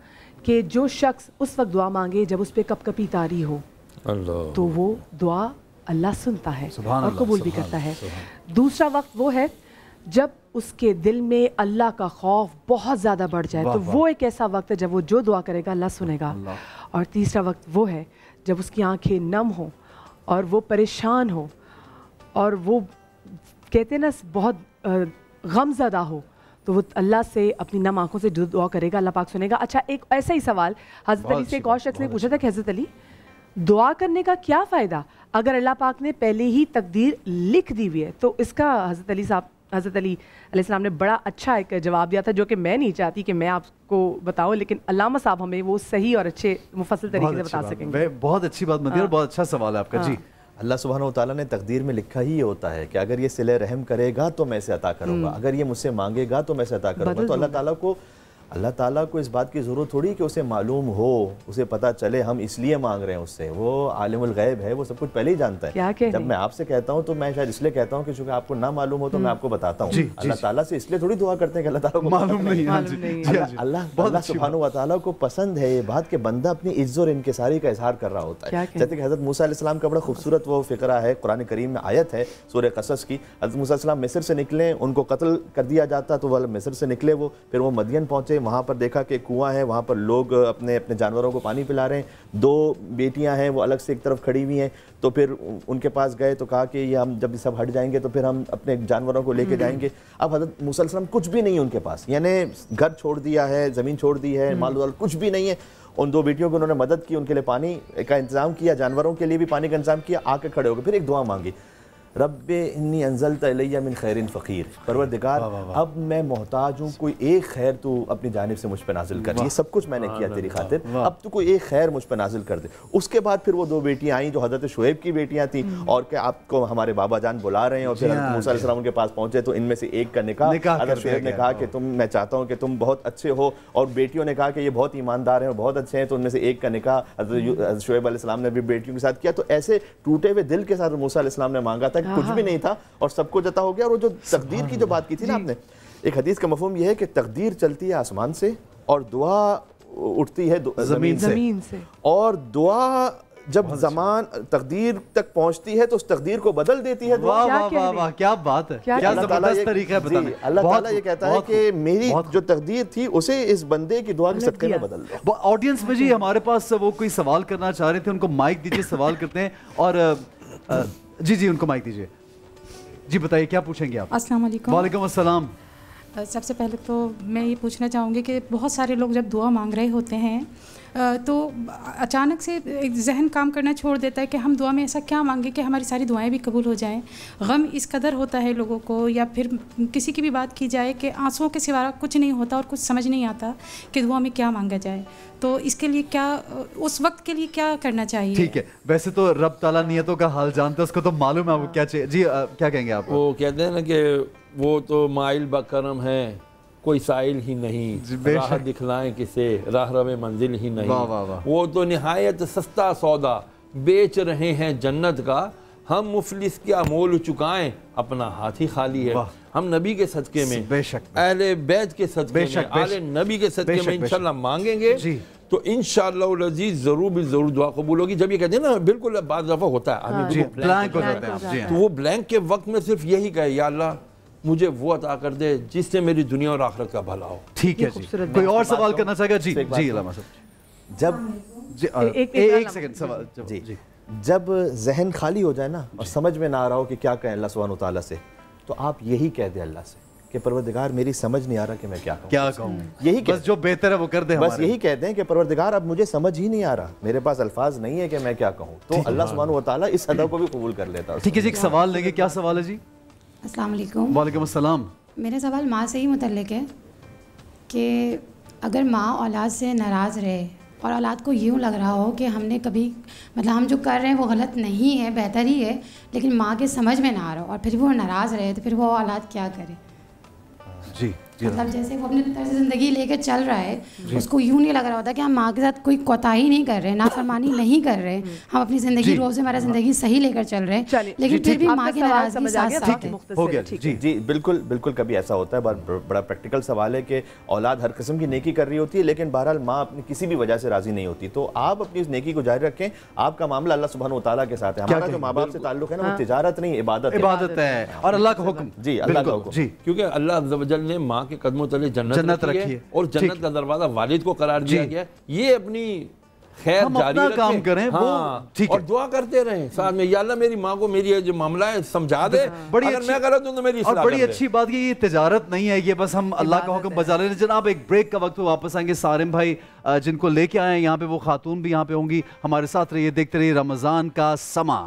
کہ جو شخص اس وقت دعا مانگے جب اس پہ کپ کپی طاری ہو تو وہ دعا اللہ سنتا ہے اور قبول بھی کرتا ہے۔ دوسرا وقت وہ ہے جب اس کے دل میں اللہ کا خوف بہت زیادہ بڑھ جائے تو وہ ایک ایسا وقت ہے جب وہ جو دعا کرے گا اللہ سنے گا۔ اور تیسرا وقت وہ ہے جب اس کی آنکھیں نم ہوں اور وہ پریشان ہو اور وہ کہتے نا بہت غم زدہ ہو، تو وہ اللہ سے اپنی نم آنکھوں سے جو دعا کرے گا اللہ پاک سنے گا۔ اچھا، ایک ایسا ہی سوال حضرت علی سے ایک اور شخص نے پوچھا تھا کہ حضرت علی، دعا کرنے کا کیا فائدہ اگر اللہ پاک نے پہلے ہی تقدیر لکھ دی ہوئی ہے؟ تو اس کا حضرت علی علیہ السلام نے بڑا اچھا ایک جواب دیا تھا، جو کہ میں نہیں چاہتی کہ میں آپ کو بتاؤں، لیکن علامہ صاحب ہمیں وہ صحیح اور اچھے مفصل طریقے سے بتا سکیں گے۔ بہت اچھی بات مدیر، بہت اچھا سوال ہے آپ کا۔ جی، اللہ سبحانہ وتعالیٰ نے تقدیر میں لکھا ہی ہوتا ہے کہ اگر یہ صلہ رحم کرے گا تو میں اسے عطا کروں گا، اگر یہ مجھ سے مانگے گا تو میں اسے عطا کروں گا۔ تو اللہ تعالیٰ کو اس بات کی ضرورت تھوڑی کہ اسے معلوم ہو، اسے پتہ چلے ہم اس لیے مانگ رہے ہیں اس سے، وہ عالم الغیب ہے، وہ سب کچھ پہلے ہی جانتا ہے۔ جب میں آپ سے کہتا ہوں تو میں شاید اس لیے کہتا ہوں کہ چونکہ آپ کو نہ معلوم ہو تو میں آپ کو بتاتا ہوں۔ اللہ تعالیٰ سے اس لیے تھوڑی دعا کرتے ہیں کہ اللہ تعالیٰ کو معلوم نہیں۔ اللہ سبحانہ وتعالیٰ کو پسند ہے یہ بات کہ بندہ اپنی عز اور انکساری کا اظہار کر رہا ہوتا ہے۔ جیسے کہ حضرت موسیٰ علیہ السلام کا بڑا خوبصورت وہ فقرہ ہے، قرآن کریم میں آیت ہے سورہ قصص کی۔ حضرت موسیٰ علیہ السلام مصر سے نکلے، ان کو قتل کر دیا جاتا تو وہ مصر سے نکلے، وہ پھر وہ مدین پہنچے، وہاں پر دیکھا کہ کنواں ہے، وہاں پر لوگ اپنے جانوروں کو پانی پلا رہے ہیں، 2 بیٹیاں ہیں وہ الگ سے ایک طرف کھڑی ہوئی ہیں، تو پھر ان کے پاس گئے تو کہا کہ یہ ہم جب سب ہٹ جائیں گے تو پھر ہم اپنے جانوروں کو لے کے جائیں گے۔ اب حضرت موسیٰ علیہ السلام کچھ بھی نہیں ہے ان کے پاس، یعنی گھر چھوڑ دیا ہے، زمین چھوڑ دی ہے، مال و دولت کچھ بھی نہیں ہے۔ ان 2 بیٹیوں کو انہوں نے مدد کی، ان کے لیے پانی کا انتظام کیا، جانوروں کے لیے بھی پانی کا انتظام کیا، آ کے کھڑے ہو گئے، پھر ایک دعا مانگی، رب انی انزلت الی من خیر فقیر، پروردگار اب میں محتاج ہوں، کوئی ایک خیر تو اپنی جانب سے مجھ پہ نازل کر، یہ سب کچھ میں نے کیا تیری خاطر، اب تو کوئی ایک خیر مجھ پہ نازل کر دے۔ اس کے بعد پھر وہ 2 بیٹیاں آئیں جو حضرت شعیب کی بیٹیاں تھیں، اور کہ آپ کو ہمارے بابا جان بلا رہے ہیں، اور پھر حضرت موسیٰ علیہ السلام ان کے پاس پہنچے تو ان میں سے ایک کا نکاح حضرت شعیب نے کہا کہ میں چاہتا ہوں کہ تم بہت اچھے ہو، اور بیٹیوں نے کہا کہ یہ بہت ایماندار ہیں اور بہت اچھے ہیں، تو ان میں سے ایک کا نکاح حضرت شعیب علیہ السلام نے بھی بیٹیوں کے ساتھ کیا۔ تو ایسے ٹوٹے ہوئے دل کے ساتھ موسیٰ علیہ السلام نے مانگا تھا کہ کچھ بھی نہیں تھا اور سب کو عطا ہو گیا۔ اور وہ جو تقدیر کی جو بات کی تھی نا آپ نے، ایک حدیث کا مفہوم یہ ہے کہ تقدیر چلتی ہے آسمان سے اور دعا اٹھتی ہے زمین سے، اور دعا جب زمان تقدیر تک پہنچتی ہے تو اس تقدیر کو بدل دیتی ہے۔ واہ واہ واہ واہ، کیا بات ہے، کیا زبردست طریقہ ہے بتانے۔ اللہ تعالیٰ یہ کہتا ہے کہ میری جو تقدیر تھی اسے اس بندے کی دعا کے صدقے میں بدل دو۔ آڈینس میں جی ہمارے پاس وہ کوئی سوال کرنا چاہ رہے تھے، ان کو مائک دیجیے، سوال کرتے ہیں۔ اور جی ان کو مائک دیجیے، جی بتائیے کیا پوچھیں گے آپ؟ السلام علیکم۔ وعلیکم السلام۔ سب سے پہلے تو میں یہ پوچھنا چاہوں گی کہ بہت سارے لوگ جب دعا مانگ رہے ہوتے ہیں تو اچانک سے ذہن کام کرنا چھوڑ دیتا ہے کہ ہم دعا میں ایسا کیا مانگیں کہ ہماری ساری دعائیں بھی قبول ہو جائیں۔ غم اس قدر ہوتا ہے لوگوں کو، یا پھر کسی کی بھی بات کی جائے کہ آنسوؤں کے سوا کچھ نہیں ہوتا اور کچھ سمجھ نہیں آتا کہ دعا میں کیا مانگا جائے، تو اس کے لیے کیا، اس وقت کے لیے کیا کرنا چاہیے؟ ٹھیک ہے، ویسے تو رب تعالیٰ نیتوں کا حال جانتا ہے، اس کو تو معلوم ہے وہ کیا چاہیے۔ جی کیا کہیں گے آپ؟ وہ کہتے ہیں نا کہ وہ تو مائل بکرم ہے، کوئی سائل ہی نہیں، راہ دکھلائیں کسے، راہ رو منزل ہی نہیں، وہ تو نہایت سستا سودا بیچ رہے ہیں جنت کا، ہم مفلس کیا مول چکائیں، اپنا ہاتھ ہی خالی ہے۔ ہم نبی کے صدقے میں، اہل بیت کے صدقے میں، آل نبی کے صدقے میں انشاءاللہ مانگیں گے تو انشاءاللہ العزیز ضرور بھی ضرور دعا قبول ہوگی. جب یہ کہتے ہیں نا بالکل بعض دفعہ ہوتا ہے آدمی بلینک ہو جاتے ہیں آپ. تو وہ بلینک کے وقت میں صرف یہی کہے یا اللہ مجھے وہ عطا کر دے جس سے میری دنیا اور آخرت کا بھلا ہو. ٹھیک ہے جی. کوئی اور سوال کرنا چاہے گا؟ جی جی علامہ صاحب. ایک سیکنڈ سوال. جی جب ذہن خالی ہو جائے نا اور سمجھ میں نہ آ رہا ہو کہ کیا کہیں اللہ سبحانہ وتعالیٰ سے، تو آپ یہی کہہ دیں اللہ سے کہ پروردگار میری سمجھ نہیں آ رہا کہ میں کیا کہوں. یہی بس جو بہتر ہے وہ کر دیں. بس یہی کہتے ہیں کہ پروردگار اب مجھے سمجھ ہی نہیں آ رہا، میرے پاس الفاظ نہیں ہے کہ میں کیا کہوں. تو اللہ سبحانہ وتعالیٰ اس ادب کو بھی قبول کر لیتا ہے. ٹھیک ہے جی. ایک سوال لے کے. کیا سوال ہے جی؟ السلام علیکم. وعلیکم السلام. میرا سوال ماں سے ہی متعلق ہے کہ اگر ماں اولاد سے ناراض رہے اور اولاد کو یوں لگ رہا ہو کہ ہم نے کبھی مطلب ہم جو کر رہے ہیں وہ غلط نہیں ہے، بہتر ہی ہے، لیکن ماں کے سمجھ میں نہ آ رہا ہو اور پھر وہ ناراض رہے، تو پھر وہ اولاد کیا کرے؟ جی مطلب جیسے وہ اپنے طرز زندگی لے کے چل رہا ہے، اس کو یوں نہیں لگ رہا ہوتا کہ ہم ماں کے ساتھ کوئی کوتاہی نہیں کر رہے، نافرمانی نہیں کر رہے، ہم اپنی زندگی روزمرہ زندگی صحیح لے کر چل رہے ہیں، لیکن پھر بھی ماں کی ناراضگی ساتھ ساتھ ہو گیا. جی بالکل کبھی ایسا ہوتا ہے. بڑا پریکٹیکل سوال ہے کہ اولاد ہر قسم کی نیکی کر رہی ہوتی ہے لیکن بہرحال ماں اپنی کسی بھی وجہ سے راضی نہیں ہوتی. تو آپ اپنی اس نیکی کو جاری رکھیں. آپ کا معاملہ اللہ سبحانہ وتعالیٰ کے ساتھ ہے. ہمارا جو ماں باپ سے تعلق ہے نا وہ تجارت نہیں، عبادت ہے اور اللہ کا حکم. جی اللہ کا حکم. کیونکہ اللہ عز و جل نے ماں کے قدموں تلے جنت رکھی ہے اور جنت کا دروازہ والد کو قرار دیا گیا. یہ اپنی خیر جاری رکھیں، کام کریں اور دعا کرتے رہیں ساتھ میں، یا اللہ میری ماں کو میری جو معاملہ ہے سمجھا دے، اگر میں غلط ہوں تو میری اصلاح کر دے. بڑی اچھی بات یہ تجارت نہیں ہے، یہ بس ہم اللہ کا حکم بجا لے رہے ہیں. جناب ایک بریک کا وقت واپس آئیں گے. سارم بھائی جن کو لے کے آئے ہیں یہاں پہ، وہ خاتون بھی یہاں پہ ہوں گی. ہمارے ساتھ رہیے، دیکھتے رہیے رمضان کا سما.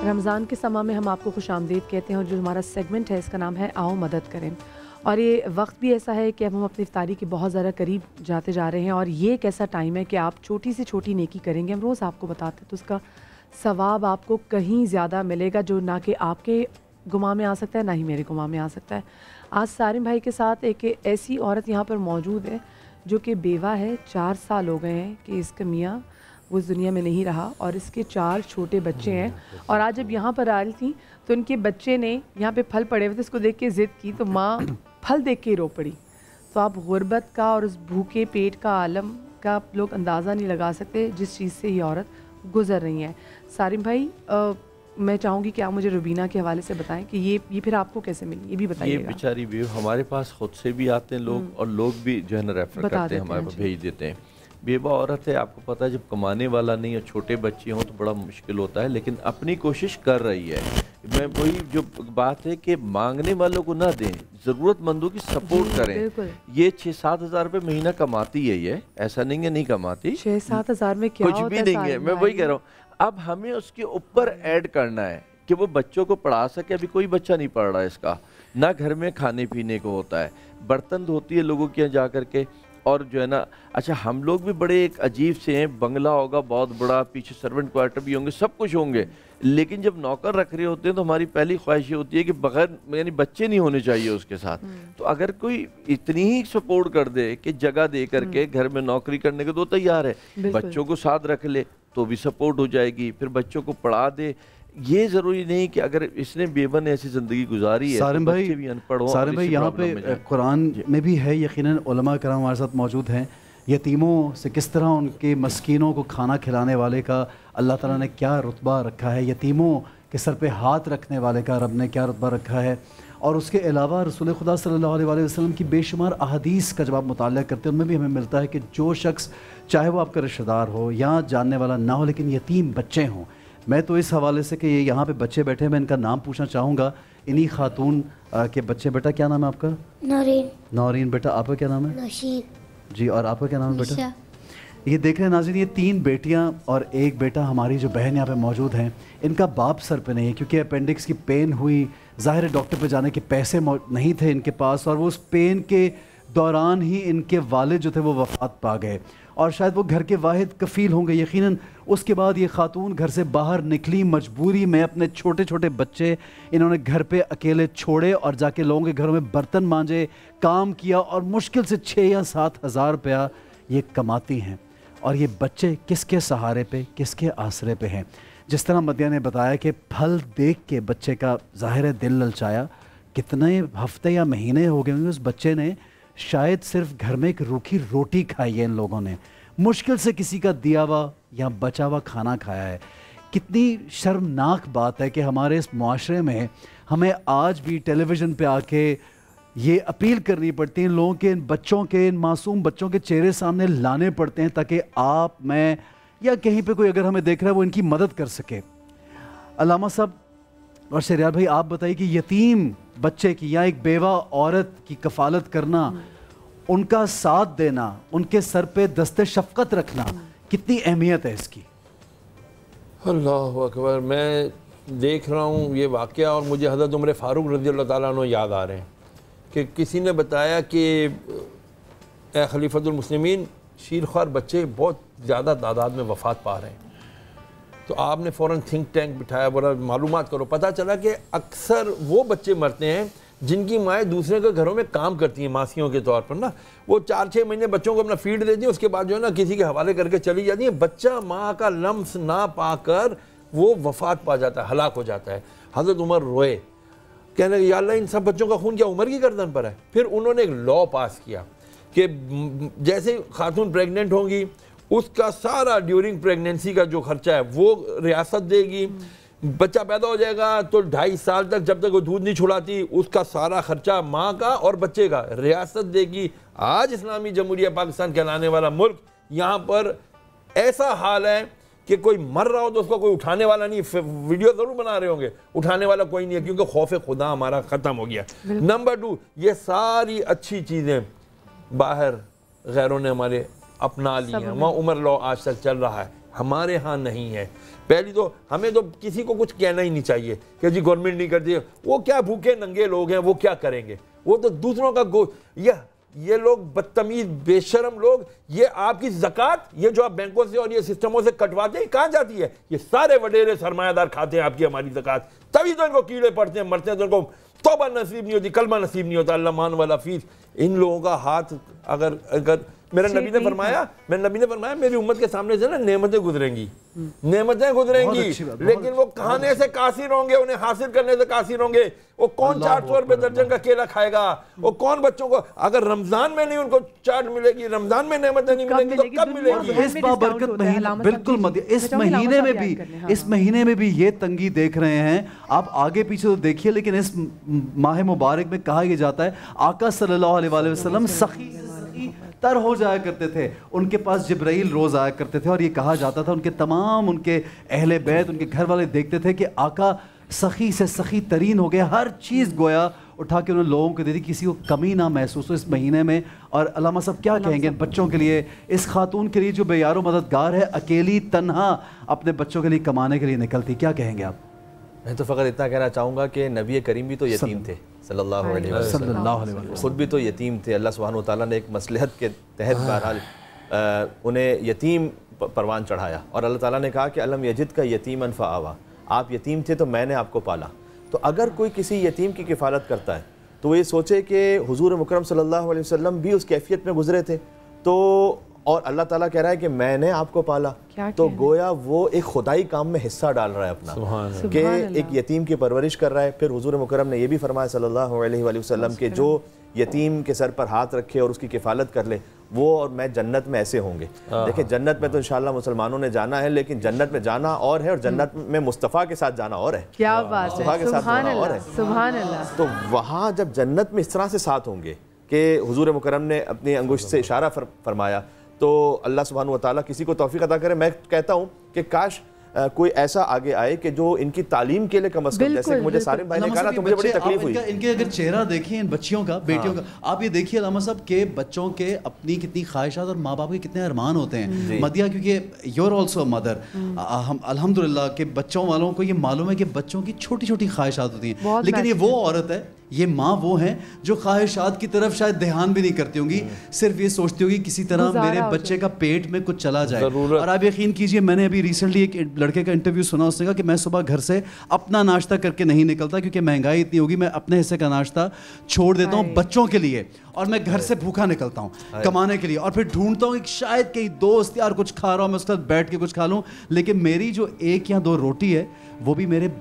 رمضان کے سما میں ہم آپ کو خوش آمدید کہتے ہیں، اور جو ہمارا سیگمنٹ ہے اس کا نام ہے آؤ مدد کریں. اور یہ وقت بھی ایسا ہے کہ اب ہم اپنی افطاری کے بہت زیادہ قریب جاتے جا رہے ہیں، اور یہ ایک ایسا ٹائم ہے کہ آپ چھوٹی سے چھوٹی نیکی کریں گے، ہم روز آپ کو بتاتے ہیں، تو اس کا ثواب آپ کو کہیں زیادہ ملے گا، جو نہ کہ آپ کے گمان میں آ سکتا ہے نہ ہی میرے گمان میں آ سکتا ہے. آج سارم بھائی کے ساتھ ایک ایسی عورت یہاں پر موجود ہے جو کہ بیوہ ہے. 4 سال ہو گئے ہیں کہ اس کا میاں وہ اس دنیا میں نہیں رہا، اور اس کے 4 چھوٹے بچے ہیں. اور آج جب یہاں پر آئی تھیں تو ان کے بچے نے یہاں پہ پھل پڑے ہوئے تھے، اس کو دیکھ کے ضد کی تو ماں پھل دیکھ کے رو پڑی. تو آپ غربت کا اور اس بھوکے پیٹ کا عالم کا لوگ اندازہ نہیں لگا سکتے جس چیز سے یہ عورت گزر رہی ہیں. سارم بھائی میں چاہوں گی کہ آپ مجھے روبینہ کے حوالے سے بتائیں کہ یہ پھر آپ کو کیسے ملی، یہ بھی بتائیے گا. یہ بیچاری بیوی ہمارے پاس خود سے بھی آتے ہیں لوگ، اور لوگ بھی جو ہے نا ریفر کرتے ہیں، ہمارے پاس بھیج دیتے ہیں. بیوہ عورت ہے، آپ کو پتہ ہے جب کمانے والا نہیں اور چھوٹے بچے ہوں تو بڑا مشکل ہوتا ہے، لیکن اپنی کوشش کر رہی ہے. میں وہی جو بات ہے کہ مانگنے والوں کو نہ دیں، ضرورت مندوں کی سپورٹ کریں. یہ 6-7 ہزار روپے مہینہ کماتی ہے، یہ ایسا نہیں ہے نہیں کماتی. 6-7 ہزار میں کیا کچھ بھی نہیں ہے. میں وہی کہہ رہا ہوں، اب ہمیں اس کے اوپر ایڈ کرنا ہے کہ وہ بچوں کو پڑھا سکے. ابھی کوئی بچہ نہیں پڑھ رہا ہے اس کا، نہ گھر میں کھانے پینے کو ہوتا ہے، برتن دھوتی ہے لوگوں کے یہاں جا کر کے. اور جو ہے نا اچھا ہم لوگ بھی بڑے ایک عجیب سے ہیں، بنگلہ ہوگا بہت بڑا، پیچھے سرونٹ کوارٹر بھی ہوں گے، سب کچھ ہوں گے، لیکن جب نوکر رکھ رہے ہوتے ہیں تو ہماری پہلی خواہش یہ ہوتی ہے کہ بغیر یعنی بچے نہیں ہونے چاہیے اس کے ساتھ. تو اگر کوئی اتنی ہی سپورٹ کر دے کہ جگہ دے کر کے گھر میں نوکری کرنے کے تو تیار ہے، بچوں کو ساتھ رکھ لے تو بھی سپورٹ ہو جائے گی، پھر بچوں کو پڑھا دے. یہ ضروری نہیں کہ اگر اس نے بیوہ نے ایسی زندگی گزاری ہے سارم بھائی بھی ان پڑھ ہوں. سارم بھائی یہاں پہ قرآن میں بھی ہے، یقیناً علماء کرام ہمارے ساتھ موجود ہیں، یتیموں سے کس طرح ان کے مسکینوں کو کھانا کھلانے والے کا اللہ تعالیٰ نے کیا رتبہ رکھا ہے، یتیموں کے سر پہ ہاتھ رکھنے والے کا رب نے کیا رتبہ رکھا ہے. اور اس کے علاوہ رسول خدا صلی اللہ علیہ وآلہ وسلم کی بے شمار احادیث کا جب آپ مطالعہ کرتے ہیں ان میں بھی ہمیں ملتا ہے کہ جو شخص چاہے وہ آپ کا رشتہ دار ہو یا جاننے والا نہ ہو لیکن یتیم بچے ہوں. میں تو اس حوالے سے کہ یہاں پہ بچے بیٹھے ہیں، میں ان کا نام پوچھنا چاہوں گا. انہی خاتون کے بچے. بیٹا کیا نام ہے آپ کا؟ نورین. نورین. بیٹا آپ کا کیا نام ہے؟ نوشین. جی اور آپ کا کیا نام ہے بیٹا؟ یہ دیکھ رہے ہیں ناظرین، یہ 3 بیٹیاں اور 1 بیٹا. ہماری جو بہن یہاں پہ موجود ہیں ان کا باپ سر پہ نہیں ہے کیونکہ اپینڈکس کی پین ہوئی، ظاہر ہے ڈاکٹر پہ جانے کے پیسے نہیں تھے ان کے پاس، اور وہ اس پین کے دوران ہی ان کے والد جو تھے وہ وفات پا گئے، اور شاید وہ گھر کے واحد کفیل ہوں گے یقیناً. اس کے بعد یہ خاتون گھر سے باہر نکلی مجبوری میں، اپنے چھوٹے چھوٹے بچے انہوں نے گھر پہ اکیلے چھوڑے اور جا کے لوگوں کے گھروں میں برتن مانجے، کام کیا، اور مشکل سے 6 یا 7 ہزار روپیہ یہ کماتی ہیں. اور یہ بچے کس کے سہارے پہ، کس کے آسرے پہ ہیں؟ جس طرح مدیہ نے بتایا کہ پھل دیکھ کے بچے کا ظاہر ہے دل للچایا، کتنے ہفتے یا مہینے ہو گئے ہوں گے اس بچے نے شاید صرف گھر میں ایک روکھی روٹی کھائی ہے ان لوگوں نے, مشکل سے کسی کا دیا ہوا یا بچا ہوا کھانا کھایا ہے. کتنی شرمناک بات ہے کہ ہمارے اس معاشرے میں ہمیں آج بھی ٹیلی ویژن پہ آ کے یہ اپیل کرنی پڑتی ہے, ان لوگوں کے, ان بچوں کے, ان معصوم بچوں کے چہرے سامنے لانے پڑتے ہیں تاکہ آپ, میں یا کہیں پہ کوئی اگر ہمیں دیکھ رہا ہے وہ ان کی مدد کر سکے. علامہ صاحب اور شہریار بھائی, آپ بتائیے کہ یتیم بچے کی یا ایک بیوہ عورت کی کفالت کرنا, ان کا ساتھ دینا, ان کے سر پہ دست شفقت رکھنا, کتنی اہمیت ہے اس کی؟ اللہ اکبر. میں دیکھ رہا ہوں یہ واقعہ اور مجھے حضرت عمر فاروق رضی اللہ تعالیٰ عنہ یاد آ رہے ہیں کہ کسی نے بتایا کہ اے خلیفۃ المسلمین, شیرخوار بچے بہت زیادہ تعداد میں وفات پا رہے ہیں. تو آپ نے فوراً تھنک ٹینک بٹھایا, بولا معلومات کرو. پتہ چلا کہ اکثر وہ بچے مرتے ہیں جن کی مائیں دوسرے کے گھروں میں کام کرتی ہیں ماسیوں کے طور پر نا. وہ 4-6 مہینے بچوں کو اپنا فیڈ دیتی ہیں, اس کے بعد جو ہے نا کسی کے حوالے کر کے چلی جاتی ہیں. بچہ ماں کا لمس نہ پا کر وہ وفات پا جاتا ہے, ہلاک ہو جاتا ہے. حضرت عمر روئے, کہنے کہ یا اللہ ان سب بچوں کا خون کیا عمر کی گردن پر ہے؟ پھر انہوں نے ایک لا پاس کیا کہ جیسے خاتون پریگننٹ ہوں گی اس کا سارا ڈیورنگ پریگننسی کا جو خرچہ ہے وہ ریاست دے گی. بچہ پیدا ہو جائے گا تو 2.5 سال تک جب تک وہ دودھ نہیں چھڑاتی اس کا سارا خرچہ ماں کا اور بچے کا ریاست دے گی. آج اسلامی جمہوریہ پاکستان کہلانے والا ملک, یہاں پر ایسا حال ہے کہ کوئی مر رہا ہو تو اس کو کوئی اٹھانے والا نہیں. ویڈیو ضرور بنا رہے ہوں گے, اٹھانے والا کوئی نہیں ہے کیونکہ خوف خدا ہمارا ختم ہو گیا. نمبر 2, یہ ساری اچھی چیزیں باہر غیروں نے ہمارے اپنا لی ہیں. وہاں عمر لا آج تک چل رہا ہے, ہمارے ہاں نہیں ہے. پہلی تو ہمیں تو کسی کو کچھ کہنا ہی نہیں چاہیے کہ جی گورنمنٹ نہیں کرتی, وہ کیا بھوکے ننگے لوگ ہیں, وہ کیا کریں گے, وہ تو دوسروں کا یہ لوگ بدتمیز بے شرم لوگ, یہ آپ کی زکوٰۃ یہ جو آپ بینکوں سے اور یہ سسٹموں سے کٹواتے ہیں کہاں جاتی ہے؟ یہ سارے وڈیرے سرمایہ دار کھاتے ہیں آپ کی ہماری زکوٰۃ. تبھی تو ان کو کیڑے پڑتے ہیں, مرتے ہیں, تو ان کو توبہ نصیب نہیں ہوتی, کلمہ نصیب نہیں ہوتا. اللہ مان والا فیس. ان لوگوں کا ہاتھ اگر میرے نبی نے فرمایا میری امت کے سامنے سے نا نعمتیں گزریں گی, لیکن وہ کھانے سے قاصر ہوں گے, انہیں حاصل کرنے سے قاصر ہوں گے. وہ کون 400 روپے درجن کا کیلا کھائے گا؟ وہ کون بچوں کو, اگر رمضان میں نہیں ان کو چاٹ ملے گی, رمضان میں نعمتیں نہیں ملیں گی تو کب ملے گی؟ اس بابرکت مہینہ بالکل اس مہینے میں بھی یہ تنگی دیکھ رہے ہیں آپ. آگے پیچھے تو دیکھیے, لیکن اس ماہ مبارک میں کہا یہ جاتا ہے آقا صلی اللہ علیہ وآلہ وسلم سخی تر ہو جایا کرتے تھے. ان کے پاس جبرائیل روز آیا کرتے تھے اور یہ کہا جاتا تھا, ان کے تمام ان کے اہل بیت, ان کے گھر والے دیکھتے تھے کہ آقا سخی سے سخی ترین ہو گئے, ہر چیز گویا اٹھا کے انہوں نے لوگوں کو دے دی, کسی کو کمی نہ محسوس ہو اس مہینے میں. اور علامہ صاحب کیا کہیں گے بچوں کے لیے, اس خاتون کے لیے جو بے یار و مددگار ہے, اکیلی تنہا اپنے بچوں کے لیے کمانے کے لیے نکلتی, کیا کہیں گے آپ؟ میں تو فقط اتنا کہنا چاہوں گا کہ نبی کریم بھی تو یتیم تھے صلی اللہ علیہ وسلم, خود بھی تو یتیم تھے. اللہ سبحانہ وتعالیٰ نے ایک مصلحت کے تحت بہرحال انہیں یتیم پروان چڑھایا, اور اللہ تعالیٰ نے کہا کہ الم یجد کا یتیما فآویٰ, آپ یتیم تھے تو میں نے آپ کو پالا. تو اگر کوئی کسی یتیم کی کفالت کرتا ہے تو وہ یہ سوچے کہ حضور مکرم صلی اللہ علیہ وسلم بھی اس کیفیت میں گزرے تھے, تو اور اللہ تعالیٰ کہہ رہا ہے کہ میں نے آپ کو پالا, تو گویا وہ ایک خدائی کام میں حصہ ڈال رہا ہے اپنا, کہ ایک یتیم کی پرورش کر رہا ہے. پھر حضور مکرم نے یہ بھی فرمایا صلی اللہ علیہ وآلہ وسلم کہ جو یتیم کے سر پر ہاتھ رکھے اور اس کی کفالت کر لے, وہ اور میں جنت میں ایسے ہوں گے. دیکھیں جنت میں تو انشاءاللہ مسلمانوں نے جانا ہے, لیکن جنت میں جانا اور ہے اور جنت میں مصطفیٰ کے ساتھ جانا اور ہے. کیا بات ہے, مصطفیٰ کے ساتھ جانا اور ہے, سبحان اللہ. تو وہاں جب جنت میں اس طرح سے ساتھ ہوں گے کہ حضور مکرم نے اپنی انگشت سے اشارہ فرمایا, تو اللہ سبحانہ وتعالیٰ کسی کو توفیق عطا کرے. میں کہتا ہوں کہ کاش کوئی ایسا آگے آئے کہ جو ان کی تعلیم کے لیے کم از کم, جیسے کہ مجھے سالم بھائی نے کہا تو مجھے بڑی تکلیف ہوئی. ان کے اگر چہرہ دیکھیں ان بچیوں کا, بیٹیوں کا, آپ یہ دیکھیے علامہ صاحب کہ بچوں کے اپنی کتنی خواہشات اور ماں باپ کے کتنے ارمان ہوتے ہیں. مدیہ کیونکہ یو آر آلسو مدر, ہم الحمدللہ کہ بچوں والوں کو یہ معلوم ہے کہ بچوں کی چھوٹی چھوٹی خواہشات ہوتی ہیں, لیکن یہ وہ عورت ہے, یہ ماں وہ ہیں جو خواہشات کی طرف شاید دھیان بھی نہیں کرتی ہوں گی, صرف یہ سوچتی ہوگی کسی طرح میرے بچے کا پیٹ میں کچھ چلا جائے. اور آپ یقین کیجئے, میں نے ابھی ریسنٹلی ایک لڑکے کا انٹرویو سنا, اس نے کہا کہ میں صبح گھر سے اپنا ناشتہ کر کے نہیں نکلتا کیونکہ مہنگائی اتنی ہوگی, میں اپنے حصے کا ناشتہ چھوڑ دیتا ہوں بچوں کے لیے, اور میں گھر سے بھوکا نکلتا ہوں کمانے کے لیے, اور پھر ڈھونڈتا ہوں کہ شاید کئی دوست یار کچھ کھا رہا ہوں, میں اس کے ساتھ بیٹھ کے کچھ کھا لوں, لیکن میری جو 1 یا 2 روٹی ہے وہ بھی میرے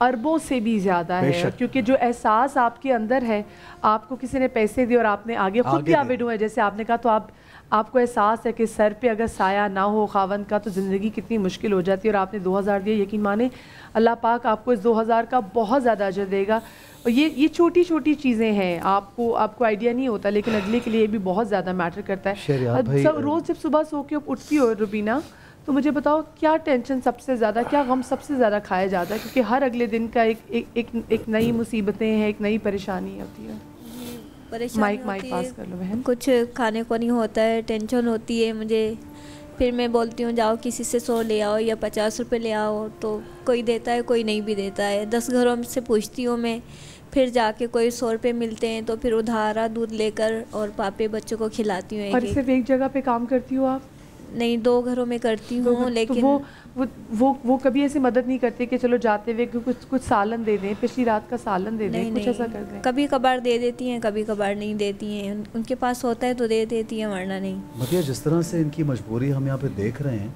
اربوں سے بھی زیادہ ہے, کیونکہ جو احساس آپ کے اندر ہے, آپ کو کسی نے پیسے دیے اور آپ نے آگے خود بھی عابد ہوئے, جیسے آپ نے کہا, تو آپ کو احساس ہے کہ سر پہ اگر سایہ نہ ہو خاوند کا تو زندگی کتنی مشکل ہو جاتی ہے, اور آپ نے 2000 دیا, یقین مانیں اللہ پاک آپ کو اس 2000 کا بہت زیادہ اجر دے گا. اور یہ چھوٹی چھوٹی چیزیں ہیں, آپ کو آئیڈیا نہیں ہوتا, لیکن اگلے کے لیے یہ بھی بہت زیادہ میٹر کرتا ہے. روز جب صبح سو کے اٹھتی ہو روبینہ, تو مجھے بتاؤ کیا ٹینشن سب سے زیادہ, کیا غم سب سے زیادہ کھایا جاتا ہے, کیونکہ ہر اگلے دن کا ایک نئی مصیبتیں ہیں, ایک نئی پریشانی ہوتی ہے. پریشانی پاس کر لو بہن. کچھ کھانے کو نہیں ہوتا ہے, ٹینشن ہوتی ہے مجھے, پھر میں بولتی ہوں جاؤ کسی سے 100 لے آؤ یا 50 روپے لے آؤ, تو کوئی دیتا ہے کوئی نہیں بھی دیتا ہے. 10 گھروں سے پوچھتی ہوں میں, پھر جا کے کوئی 100 روپے ملتے ہیں تو پھر ادھارا دودھ لے کر اور پاپے بچوں کو کھلاتی ہوں. اور صرف ایک جگہ پہ کام کرتی ہو آپ؟ نہیں, 2 گھروں میں کرتی ہوں. لیکن وہ کبھی ایسی مدد نہیں کرتے کہ چلو جاتے ہوئے کچھ سالن دے دیں, پچھلی رات کا سالن دے دیں, کچھ ایسا کر دیں؟ کبھی کبھار دے دیتی ہیں, کبھی کبھار نہیں دیتی ہیں. ان کے پاس ہوتا ہے تو دے دیتی ہیں, ورنہ نہیں. مطلب جس طرح سے ان کی مجبوری ہم یہاں پہ دیکھ رہے ہیں,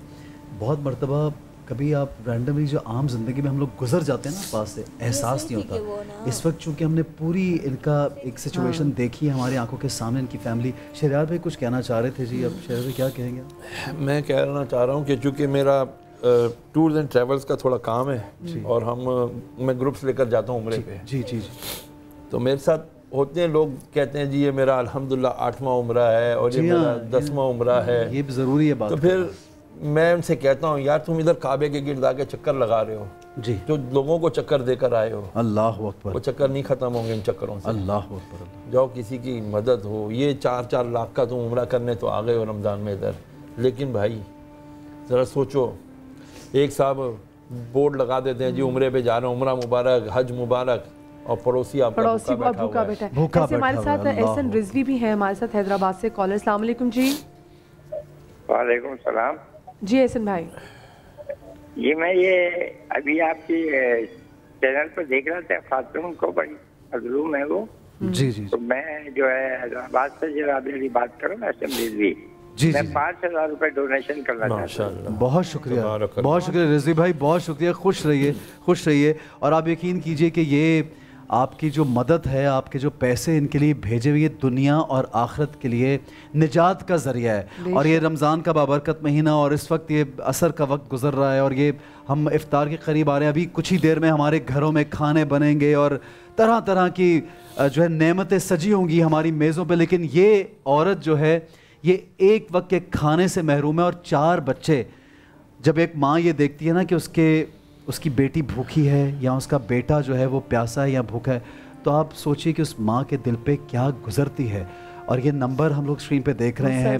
بہت مرتبہ کبھی آپ رینڈملی جو عام زندگی میں ہم لوگ گزر جاتے ہیں نا پاس سے, احساس نہیں ہوتا. اس وقت چونکہ ہم نے پوری ان کا ایک سچویشن دیکھی ہے ہماری آنکھوں کے سامنے, ان کی فیملی. شہریار بھائی کچھ کہنا چاہ رہے تھے جی, اب شہریار بھائی کیا کہیں گے؟ میں کہنا چاہ رہا ہوں کہ چونکہ میرا ٹورز اینڈ ٹریولز کا تھوڑا کام ہے, اور میں گروپس لے کر جاتا ہوں عمرے پہ. جی جی جی. تو میرے ساتھ ہوتے ہیں لوگ, کہتے ہیں جی یہ میرا الحمدللہ 8واں عمرہ ہے اور یہ میرا 10واں عمرہ ہے. یہ بھی ضروری ہے بات. تو پھر میں ان سے کہتا ہوں یار تم ادھر کعبے کے گرد آ کے چکر لگا رہے ہو, جی جو لوگوں کو چکر دے کر آئے ہو, اللہ اکبر, وہ چکر نہیں ختم ہوں گے ان چکروں سے. اللہ اکبر. جاؤ کسی کی مدد ہو. یہ 4 لاکھ کا تم عمرہ کرنے تو آ گئے ہو رمضان میں ادھر, لیکن بھائی ذرا سوچو, ایک صاحب بورڈ لگا دیتے ہیں جی عمرے پہ جا رہے ہیں, عمرہ مبارک, حج مبارک, اور پڑوسی آپ کا بھوکا بیٹھا ہے. ایسے ہمارے ساتھ احسن رضوی بھی ہیں ہمارے ساتھ حیدرآباد سے کالر. السلام علیکم جی. وعلیکم السلام جی. احسن بھائی جی, میں یہ ابھی آپ کی چینل پہ دیکھ رہا تھا, خاتون کو بڑی مظلوم ہے وہ. جی جی. تو میں جو ہے حیدرآباد سے جو ابھی بات کروں میں احسن رضوی, میں 5000 روپے ڈونیشن کرنا چاہتا ہوں. بہت شکریہ, بہت شکریہ رضوی بھائی, بہت شکریہ. خوش رہیے, خوش رہیے. اور آپ یقین کیجئے کہ یہ آپ کی جو مدد ہے, آپ کے جو پیسے ان کے لیے بھیجے ہوئے, دنیا اور آخرت کے لیے نجات کا ذریعہ ہے. اور یہ رمضان کا بابرکت مہینہ, اور اس وقت یہ عصر کا وقت گزر رہا ہے, اور یہ ہم افطار کے قریب آ رہے ہیں. ابھی کچھ ہی دیر میں ہمارے گھروں میں کھانے بنیں گے اور طرح طرح کی جو ہے نعمتیں سجی ہوں گی ہماری میزوں پہ. لیکن یہ عورت جو ہے یہ ایک وقت کے کھانے سے محروم ہے, اور 4 بچے. جب ایک ماں یہ دیکھتی ہے نا کہ اس کی بیٹی بھوکی ہے یا اس کا بیٹا جو ہے وہ پیاسا ہے یا بھوکا ہے, تو آپ سوچئے کہ اس ماں کے دل پہ کیا گزرتی ہے. اور یہ نمبر ہم لوگ اسکرین پہ دیکھ رہے ہیں,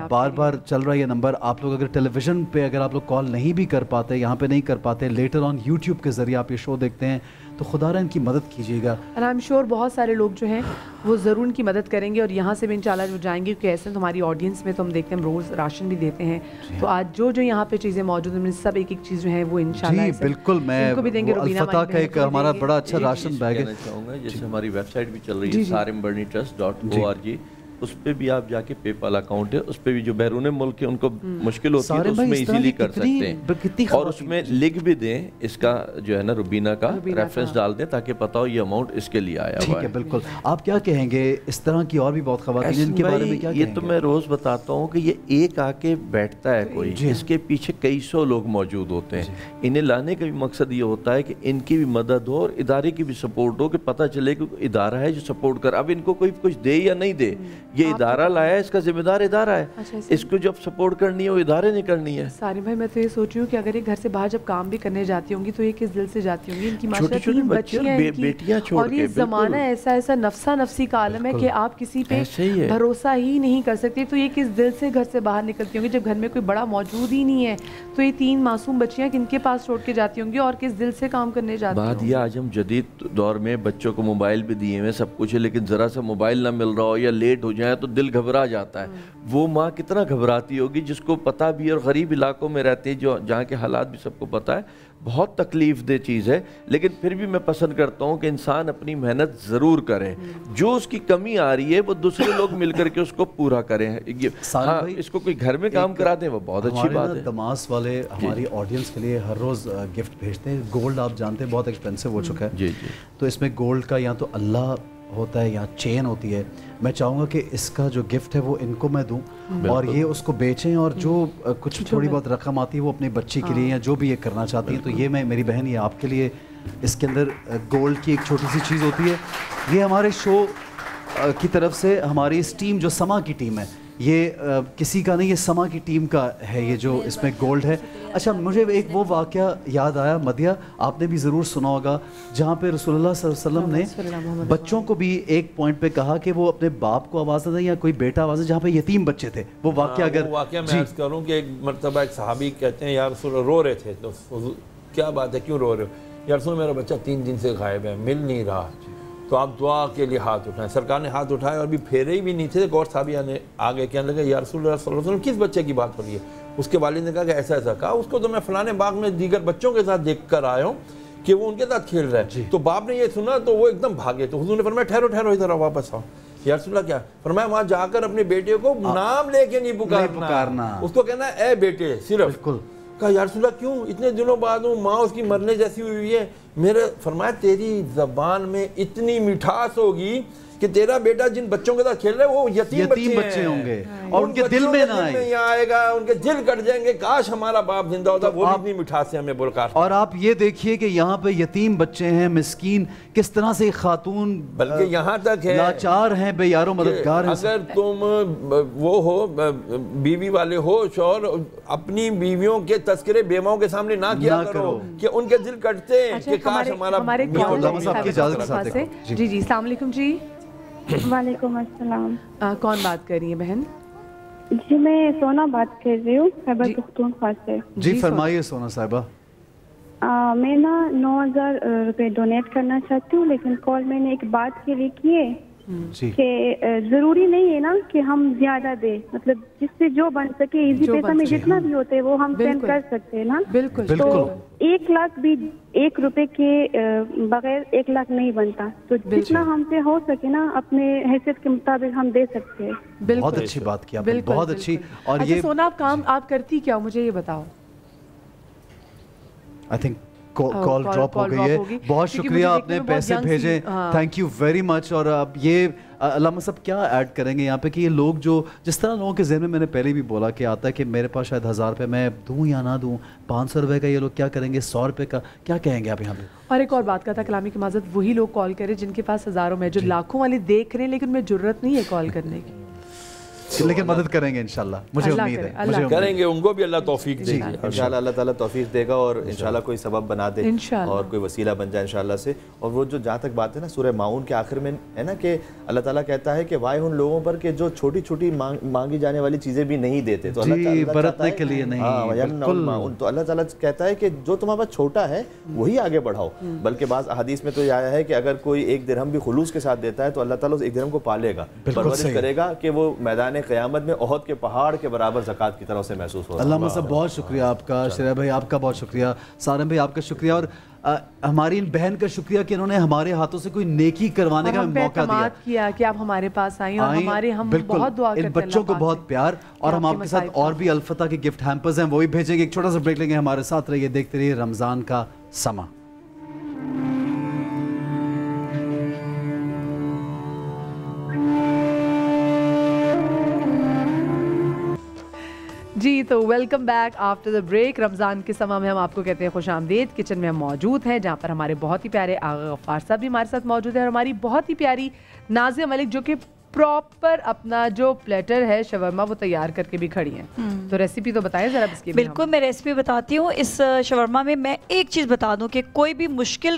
بار بار چل رہا ہے یہ نمبر. آپ لوگ اگر ٹیلی ویژن پہ اگر آپ لوگ کال نہیں بھی کر پاتے, یہاں پہ نہیں کر پاتے, لیٹر آن یوٹیوب کے ذریعے آپ یہ شو دیکھتے ہیں, تو خدا را ان کی مدد کیجیے گا. اور آئی ایم شیور بہت سارے لوگ جو ہیں وہ ضرور ان کی مدد کریں گے, اور یہاں سے بھی انشاءاللہ جو جائیں گے, کیونکہ ایسے ہماری آڈینس میں تو ہم دیکھتے ہیں ہم روز راشن بھی دیتے ہیں. تو آج جو یہاں پہ چیزیں موجود ہیں سب ایک چیز جو ہے وہ انشاءاللہ جی بالکل. میں الفتح کا ایک ہمارا بڑا اچھا راشن بیگ ہے, چاہوں گا جیسے ہماری ویب سائٹ بھی چل رہی ہے sarimbarnitrust.org, اس پہ بھی آپ جا کے پے پال اکاؤنٹ ہے, اس پہ بھی جو بیرون ملک ہے ان کو مشکل ہوتی ہے تو اس میں ایزیلی کر سکتے ہیں, اور اس میں لکھ بھی دیں اس کا جو ہے نا روبینہ کا ریفرنس ڈال دیں تاکہ پتہ ہو یہ اماؤنٹ اس کے لیے آیا ہوا ہے. بالکل. آپ کیا کہیں گے اس طرح کی اور بھی بہت خواتین ان کے بارے میں کیا کہیں گے؟ یہ تو میں روز بتاتا ہوں کہ یہ ایک آ کے بیٹھتا ہے کوئی, اس کے پیچھے کئی سو لوگ موجود ہوتے ہیں. انہیں لانے کا بھی مقصد یہ ہوتا ہے کہ ان کی بھی مدد ہو اور ادارے کی بھی سپورٹ ہو, کہ پتہ چلے کہ ادارہ ہے جو سپورٹ کر. اب ان کو کوئی کچھ دے یا نہیں دے, یہ ادارہ لایا ہے, اس کا ذمہ دار ادارہ ہے, اس کو جب سپورٹ کرنی ہے وہ ادارے نے کرنی ہے. سارے بھائی میں تو یہ سوچ رہی ہوں کہ اگر یہ گھر سے باہر جب کام بھی کرنے جاتی ہوں گی تو یہ کس دل سے جاتی ہوں گی. ان کی ماشاءاللہ 3 بچیاں ہیں بیٹیاں چھوڑ کے, اور یہ زمانہ ایسا نفسا نفسی کا عالم ہے کہ آپ کسی پہ بھروسہ ہی نہیں کر سکتے. تو یہ کس دل سے گھر سے باہر نکلتی ہوں گی جب گھر میں کوئی بڑا موجود ہی نہیں ہے, تو یہ 3 معصوم بچیاں کن کے پاس چھوڑ کے جاتی ہوں گی اور کس دل سے کام کرنے جاتی ہوں. بات یہ آج ہم جدید دور میں بچوں کو موبائل بھی دیے ہوئے سب کچھ ہے, لیکن ذرا سا موبائل نہ مل رہا ہو یا لیٹ ہو جائے جائیں تو دل گھبرا جاتا ہے. وہ ماں کتنا گھبراتی ہوگی جس کو پتہ بھی، اور غریب علاقوں میں رہتے ہیں جو جہاں کے حالات بھی سب کو پتہ ہے. بہت تکلیف دہ چیز ہے، لیکن پھر بھی میں پسند کرتا ہوں کہ انسان اپنی محنت ضرور کرے. جو اس کی کمی آ رہی ہے وہ دوسرے لوگ مل کر کے اس کو پورا کریں. ہاں اس کو کوئی گھر میں کام کرا دیں وہ بہت اچھی بات ہے. دماس والے ہماری آڈینس کے لیے ہر روز گفٹ بھیجتے ہیں. گولڈ آپ جانتے ہیں بہت ایکسپینسو ہو چکا ہے. جی جی. تو اس میں گولڈ کا یا تو اللہ ہوتا ہے یا چین ہوتی ہے. میں چاہوں گا کہ اس کا جو گفٹ ہے وہ ان کو میں دوں اور یہ اس کو بیچیں، اور جو کچھ تھوڑی بہت رقم آتی ہے وہ اپنی بچی کے لیے یا جو بھی یہ کرنا چاہتی ہیں. تو یہ میں، میری بہن، یہ آپ کے لیے اس کے اندر گولڈ کی ایک چھوٹی سی چیز ہوتی ہے. یہ ہمارے شو کی طرف سے ہماری اس ٹیم جو سما کی ٹیم ہے، یہ کسی کا نہیں، یہ سما کی ٹیم کا ہے یہ جو اس میں گولڈ ہے. اچھا مجھے ایک وہ واقعہ یاد آیا مدیہ، آپ نے بھی ضرور سنا ہوگا، جہاں پہ رسول اللہ صلی اللہ علیہ وسلم نے بچوں کو بھی ایک پوائنٹ پہ کہا کہ وہ اپنے باپ کو آواز نہ دیں یا کوئی بیٹا آواز دیں، جہاں پہ یتیم بچے تھے. وہ واقعہ اگر میں عرض کروں کہ ایک مرتبہ ایک صحابی کہتے ہیں یا رسول اللہ، رو رہے تھے تو کیا بات ہے کیوں رو رہے ہو؟ یا رسول میرا بچہ 3 دن سے غائب ہے، مل نہیں رہا، تو آپ دعا کے لیے ہاتھ اٹھائیں. سرکار نے ہاتھ اٹھائے اور بھی پھیرے ہی بھی نہیں تھے. ایک اور صحابی نے آگے کہنے لگے یا رسول اللہ صلی اللہ علیہ وسلم کس بچے کی بات ہو رہی ہے؟ اس کے والد نے کہا کہ ایسا ایسا کہا. اس کو تو میں فلانے باغ میں دیگر بچوں کے ساتھ دیکھ کر آیا ہوں کہ وہ ان کے ساتھ کھیل رہا ہے. تو باپ نے یہ سنا تو وہ ایک دم بھاگے. تو حضور نے فرمایا ٹھہرو ٹھہرو ادھر آؤ واپس آؤ. یا رسول اللہ کیا؟ فرمایا وہاں جا کر اپنے بیٹے کو نام لے کے نہیں پکارنا، اس کو کہنا اے بیٹے صرف. کہا یا رسول اللہ کیوں؟ اتنے دنوں بعد ہوں، ماں اس کی مرنے جیسی ہوئی ہے. میرے فرمایا تیری زبان میں اتنی مٹھاس ہوگی کہ تیرا بیٹا جن بچوں کے ساتھ کھیل رہے وہ یتیم بچے ہوں گے اور ان کے دل میں نہ آئے گا، ان کے دل کٹ جائیں گے، کاش ہمارا باپ زندہ ہوتا. وہ اتنی مٹھاس سے ہمیں برقرار. اور آپ یہ دیکھیے کہ یہاں پہ یتیم بچے ہیں، مسکین، کس طرح سے خاتون بلکہ یہاں تک ہے لاچار ہیں، بے یار و مددگار ہیں. اگر تم وہ ہو بیوی والے ہو شوہر، اپنی بیویوں کے تذکرے بیواؤں کے سامنے نہ کیا کرو کہ ان کے دل کٹتے ہیں کہ کاش ہمارا. جی جی السلام علیکم. جی وعلیکم السلام. کون بات کر رہی ہے بہن؟ جی میں سونا بات کر رہی ہوں خیبر پختونخوا سے. جی فرمائیے سونا صاحبہ. میں نا 9,000 روپے ڈونیٹ کرنا چاہتی ہوں، لیکن کال میں نے ایک بات کے لیے کی ہے کہ ضروری نہیں ہے نا کہ ہم زیادہ دیں، مطلب جس سے جو بن سکے ایزی پیسہ میں جتنا بھی ہوتے وہ ہم سینڈ کر سکتے ہیں نا. بالکل. تو 1 لاکھ بھی 1 روپے کے بغیر 1 لاکھ نہیں بنتا، تو جتنا ہم سے ہو سکے نا اپنے حیثیت کے مطابق ہم دے سکتے ہیں. بہت اچھی بات کی آپ نے، بہت اچھی. اور یہ سونا کام آپ کرتی کیا مجھے یہ بتاؤ؟ آئی تھنک کال ڈراپ ہو گئی ہے. بہت شکریہ آپ نے پیسے بھیجے، تھینک یو ویری مچ. اور اب یہ علامہ صاحب کیا ایڈ کریں گے یہاں پہ کہ یہ لوگ جو جس طرح لوگوں کے ذہن میں نے پہلے بھی بولا کہ آتا ہے کہ میرے پاس شاید 1000 روپے میں دوں یا نہ دوں، 500 روپے کا یہ لوگ کیا کریں گے، 100 روپے کا کیا کہیں گے آپ یہاں پہ؟ اور ایک اور بات کا تھا کلامی کی معذرت، وہی لوگ کال کریں جن کے پاس ہزاروں میں، جو لاکھوں والے دیکھ رہے ہیں لیکن میں جرت نہیں ہے کال کرنے کی، لیکن مدد کریں گے انشاءاللہ. مجھے امید ہے کریں گے، ان کو بھی اللہ توفیق دے گا انشاءاللہ. اللہ تعالیٰ توفیق دے گا اور انشاءاللہ کوئی سبب بنا دے اور کوئی وسیلہ بن جائے انشاءاللہ سے. اور وہ جو جہاں تک بات ہے نا سورہ ماؤن کے آخر میں ہے نا کہ اللہ تعالیٰ کہتا ہے کہ وائے ان لوگوں پر کہ جو چھوٹی چھوٹی مانگی جانے والی چیزیں بھی نہیں دیتے. تو اللہ تعالیٰ برتنے کے لیے نہیں، تو اللہ تعالیٰ کہتا ہے کہ جو تمہارے پاس چھوٹا ہے وہی آگے بڑھاؤ. بلکہ بعض احادیث میں تو یہ آیا ہے کہ اگر کوئی 1 درہم بھی خلوص کے ساتھ دیتا ہے تو اللہ تعالیٰ اس 1 درہم کو پالے گا، پرورش کرے گا کہ وہ میدان قیامت میں احد کے پہاڑ کے برابر زکوٰۃ کی طرف سے محسوس ہوگا. علامہ صاحب بہت شکریہ آپ کا، شریعہ بھائی آپ کا بہت شکریہ، سارم بھائی آپ کا شکریہ، اور ہماری ان بہن کا شکریہ کہ انہوں نے ہمارے ہاتھوں سے کوئی نیکی کروانے کا موقع دیا کہ آپ ہمارے پاس آئیں اور ہم بہت دعا کرتے ہیں. ان بچوں کو بہت پیار. اور ہم آپ کے ساتھ اور بھی الفتح کے گفٹ ہیمپرز ہیں وہ بھی بھیجیں گے. ایک چھوٹا سا بریک لیں گے، ہمارے ساتھ رہیے، دیکھتے رہیے رمضان کا سما. جی تو welcome back after the break. Ramzan کے سما میں ہم آپ کو کہتے ہیں خوش آمدید. کچن میں ہم موجود ہیں جہاں پر ہمارے بہت ہی پیارے آغا غفار صاحب بھی ہمارے ساتھ موجود ہیں اور ہماری بہت ہی پیاری نازیہ ملک جو کہ پراپر اپنا جو پلیٹر ہے شورما وہ تیار کر کے بھی کھڑی ہیں. تو ریسیپی تو بتائیں ذرا اس کی. بالکل میں ریسیپی بتاتی ہوں. اس شورما میں ایک چیز بتا دوں کہ کوئی بھی مشکل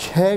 6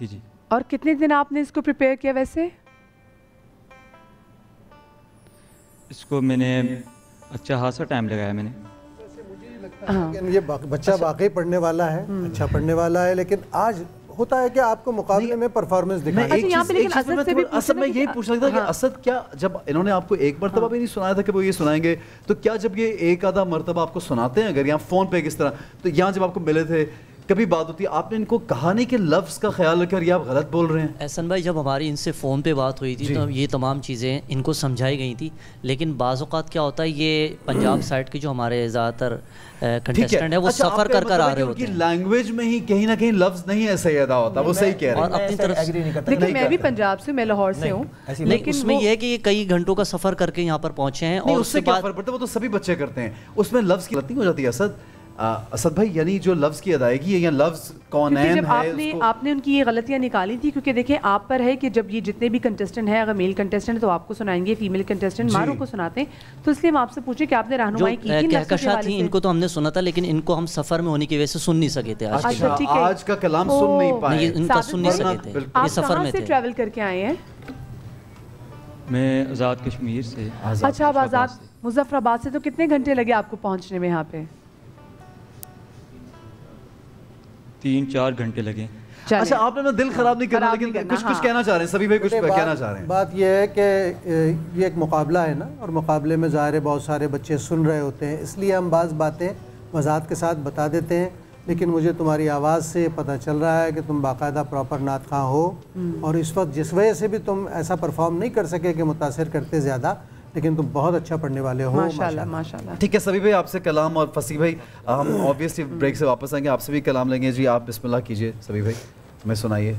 جی جی. اور کتنے دن آپ نے اس کو پریپیئر کیا ویسے؟ اس کو میں نے اچھا خاصا ٹائم لگایا میں نے. یہ بچہ واقعی پڑھنے والا ہے، اچھا پڑھنے والا ہے، لیکن آج ہوتا ہے کہ آپ کو مقابلے میں پرفارمنس دکھائیں. اصل میں یہی پوچھ رہا تھا کہ اسد کیا جب انہوں نے آپ کو ایک مرتبہ بھی نہیں سنایا تھا کہ وہ یہ سنائیں گے، تو کیا جب یہ ایک آدھا مرتبہ آپ کو سناتے ہیں اگر یہاں فون پہ کس طرح، تو یہاں جب آپ کو ملے تھے کبھی بات ہوتی ہے آپ نے ان کو کہا نہیں کہ لفظ کا خیال رکھیں اور یہ آپ غلط بول رہے ہیں؟ احسن بھائی جب ہماری ان سے فون پہ بات ہوئی تھی تو یہ تمام چیزیں ان کو سمجھائی گئی تھی، لیکن بعض اوقات کیا ہوتا ہے یہ پنجاب سائڈ کے جو ہمارے زیادہ تر کنٹیسٹنٹ ہیں وہ سفر کر کر آ رہے ہوتے ہیں، لینگویج میں ہی کہیں نہ کہیں لفظ نہیں ایسے ادا ہوتا، وہ صحیح کہہ رہے ہیں. اور اپنی طرف لیکن میں بھی پنجاب سے، میں لاہور سے ہوں، لیکن اس میں یہ ہے کہ یہ کئی گھنٹوں کا سفر کر کے یہاں پر پہنچے ہیں. اور اس سے کیا فرق پڑتا ہے؟ وہ تو سبھی بچے کرتے ہیں، اس میں لفظ کی غلطی ہو جاتی ہے. اسد بھائی یعنی جو لفظ کی ادائیگی ہے یا لفظ کونین ہے، آپ نے ان کی یہ غلطیاں نکالی تھی، کیونکہ دیکھیں آپ پر ہے کہ جب یہ جتنے بھی کنٹیسٹنٹ ہیں، اگر میل کنٹیسٹنٹ تو آپ کو سنائیں گے، فیمیل کنٹیسٹنٹ ماروں کو سناتے ہیں، تو اس لیے ہم آپ سے پوچھیں کہ آپ نے رہنمائی کی تھی کہکشاں تھی ان کو تو ہم نے سنا تھا، لیکن ان کو ہم سفر میں ہونے کی وجہ سے سن نہیں سکے تھے. آج کا کلام سن نہیں پائے، ان کا سن نہیں سکے تھے، یہ سفر میں تھے. آپ کہاں سے ٹریول کر کے آئے ہیں؟ میں آزاد کشمیر سے. اچھا آپ آزاد مظفر آباد سے، تو کتنے گھنٹے لگے آپ کو پہنچنے میں یہاں پہ؟ 3-4 گھنٹے لگے. اچھا آپ نے دل خراب نہیں کرنا، لیکن کچھ کہنا چاہ رہے ہیں سبھی بھائی، کچھ کہنا چاہ رہے ہیں. بات یہ ہے کہ یہ ایک مقابلہ ہے نا، اور مقابلے میں ظاہر ہے بہت سارے بچے سن رہے ہوتے ہیں، اس لیے ہم بعض باتیں وضاحت کے ساتھ بتا دیتے ہیں، لیکن مجھے تمہاری آواز سے پتہ چل رہا ہے کہ تم باقاعدہ پراپر نعت خواں ہو، اور اس وقت جس وجہ سے بھی تم ایسا پرفارم نہیں کر سکے کہ متاثر کرتے زیادہ، لیکن تم بہت اچھا پڑھنے والے ہو ماشاءاللہ ماشاءاللہ. ٹھیک ہے سبھی بھائی، آپ سے کلام، اور فصیح بھائی ہم آبویسلی بریک سے واپس آئیں گے، آپ سے بھی کلام لیں گے. جی آپ بسم اللہ کیجئے سبھی بھائی، ہمیں سنائیے.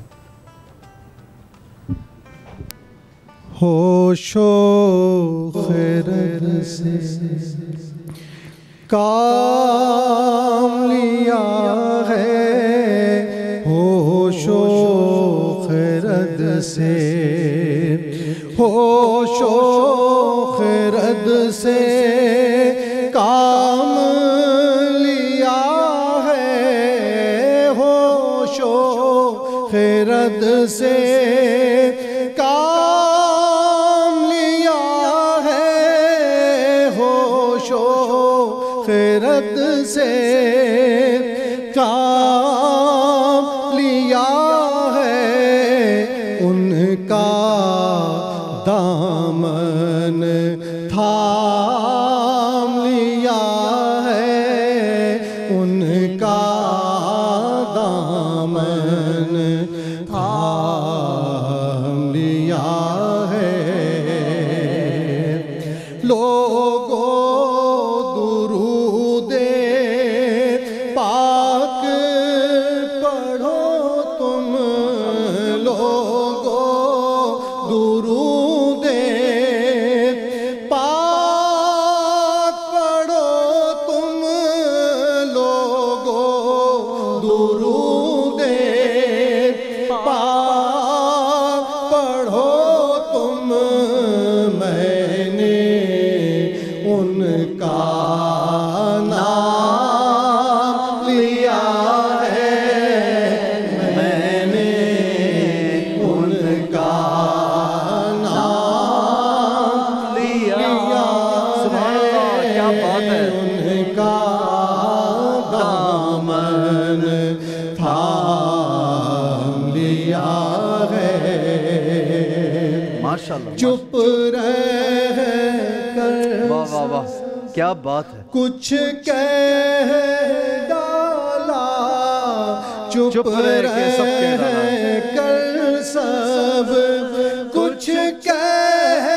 ہوش و خرد سے کام لیا ہے، ہوش و خرد سے، ہوش و خرد سے کام لیا ہے، ہوش و خرد سے کام لیا ہے، ہوش و خرد سے کام لیا ہے، ان کا دامن تھام لیا ہے، ان کا دامن تھام لیا ہے. لوگو درود پاک پڑھو تم، لوگو درود پاک پڑھو تم، لوگو درود پاک پڑھو تم. میں نے ان کا نام لیا ہے، میں نے ان کا نام لیا ہے، کیا بات ہے، ان کا دامن تھام لیا ہے. ماشاءاللہ چپ رہ کر، واہ واہ واہ کیا بات ہے، کچھ کہہ ڈالا، چپ رہ کر سب کچھ کہہ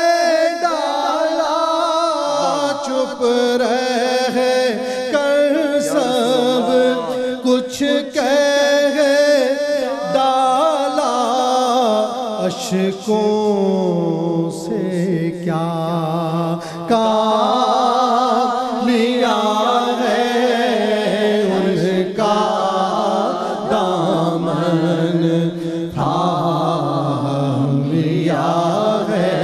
ڈالا، چپ رہ کر سب کچھ کہہ ڈالا، اشکوں سے کیا کام لیا ہے، ان کا دامن تھام لیا ہے.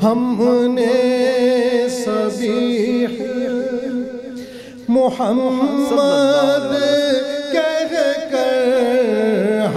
ہم نے سبیح محمد کہہ کر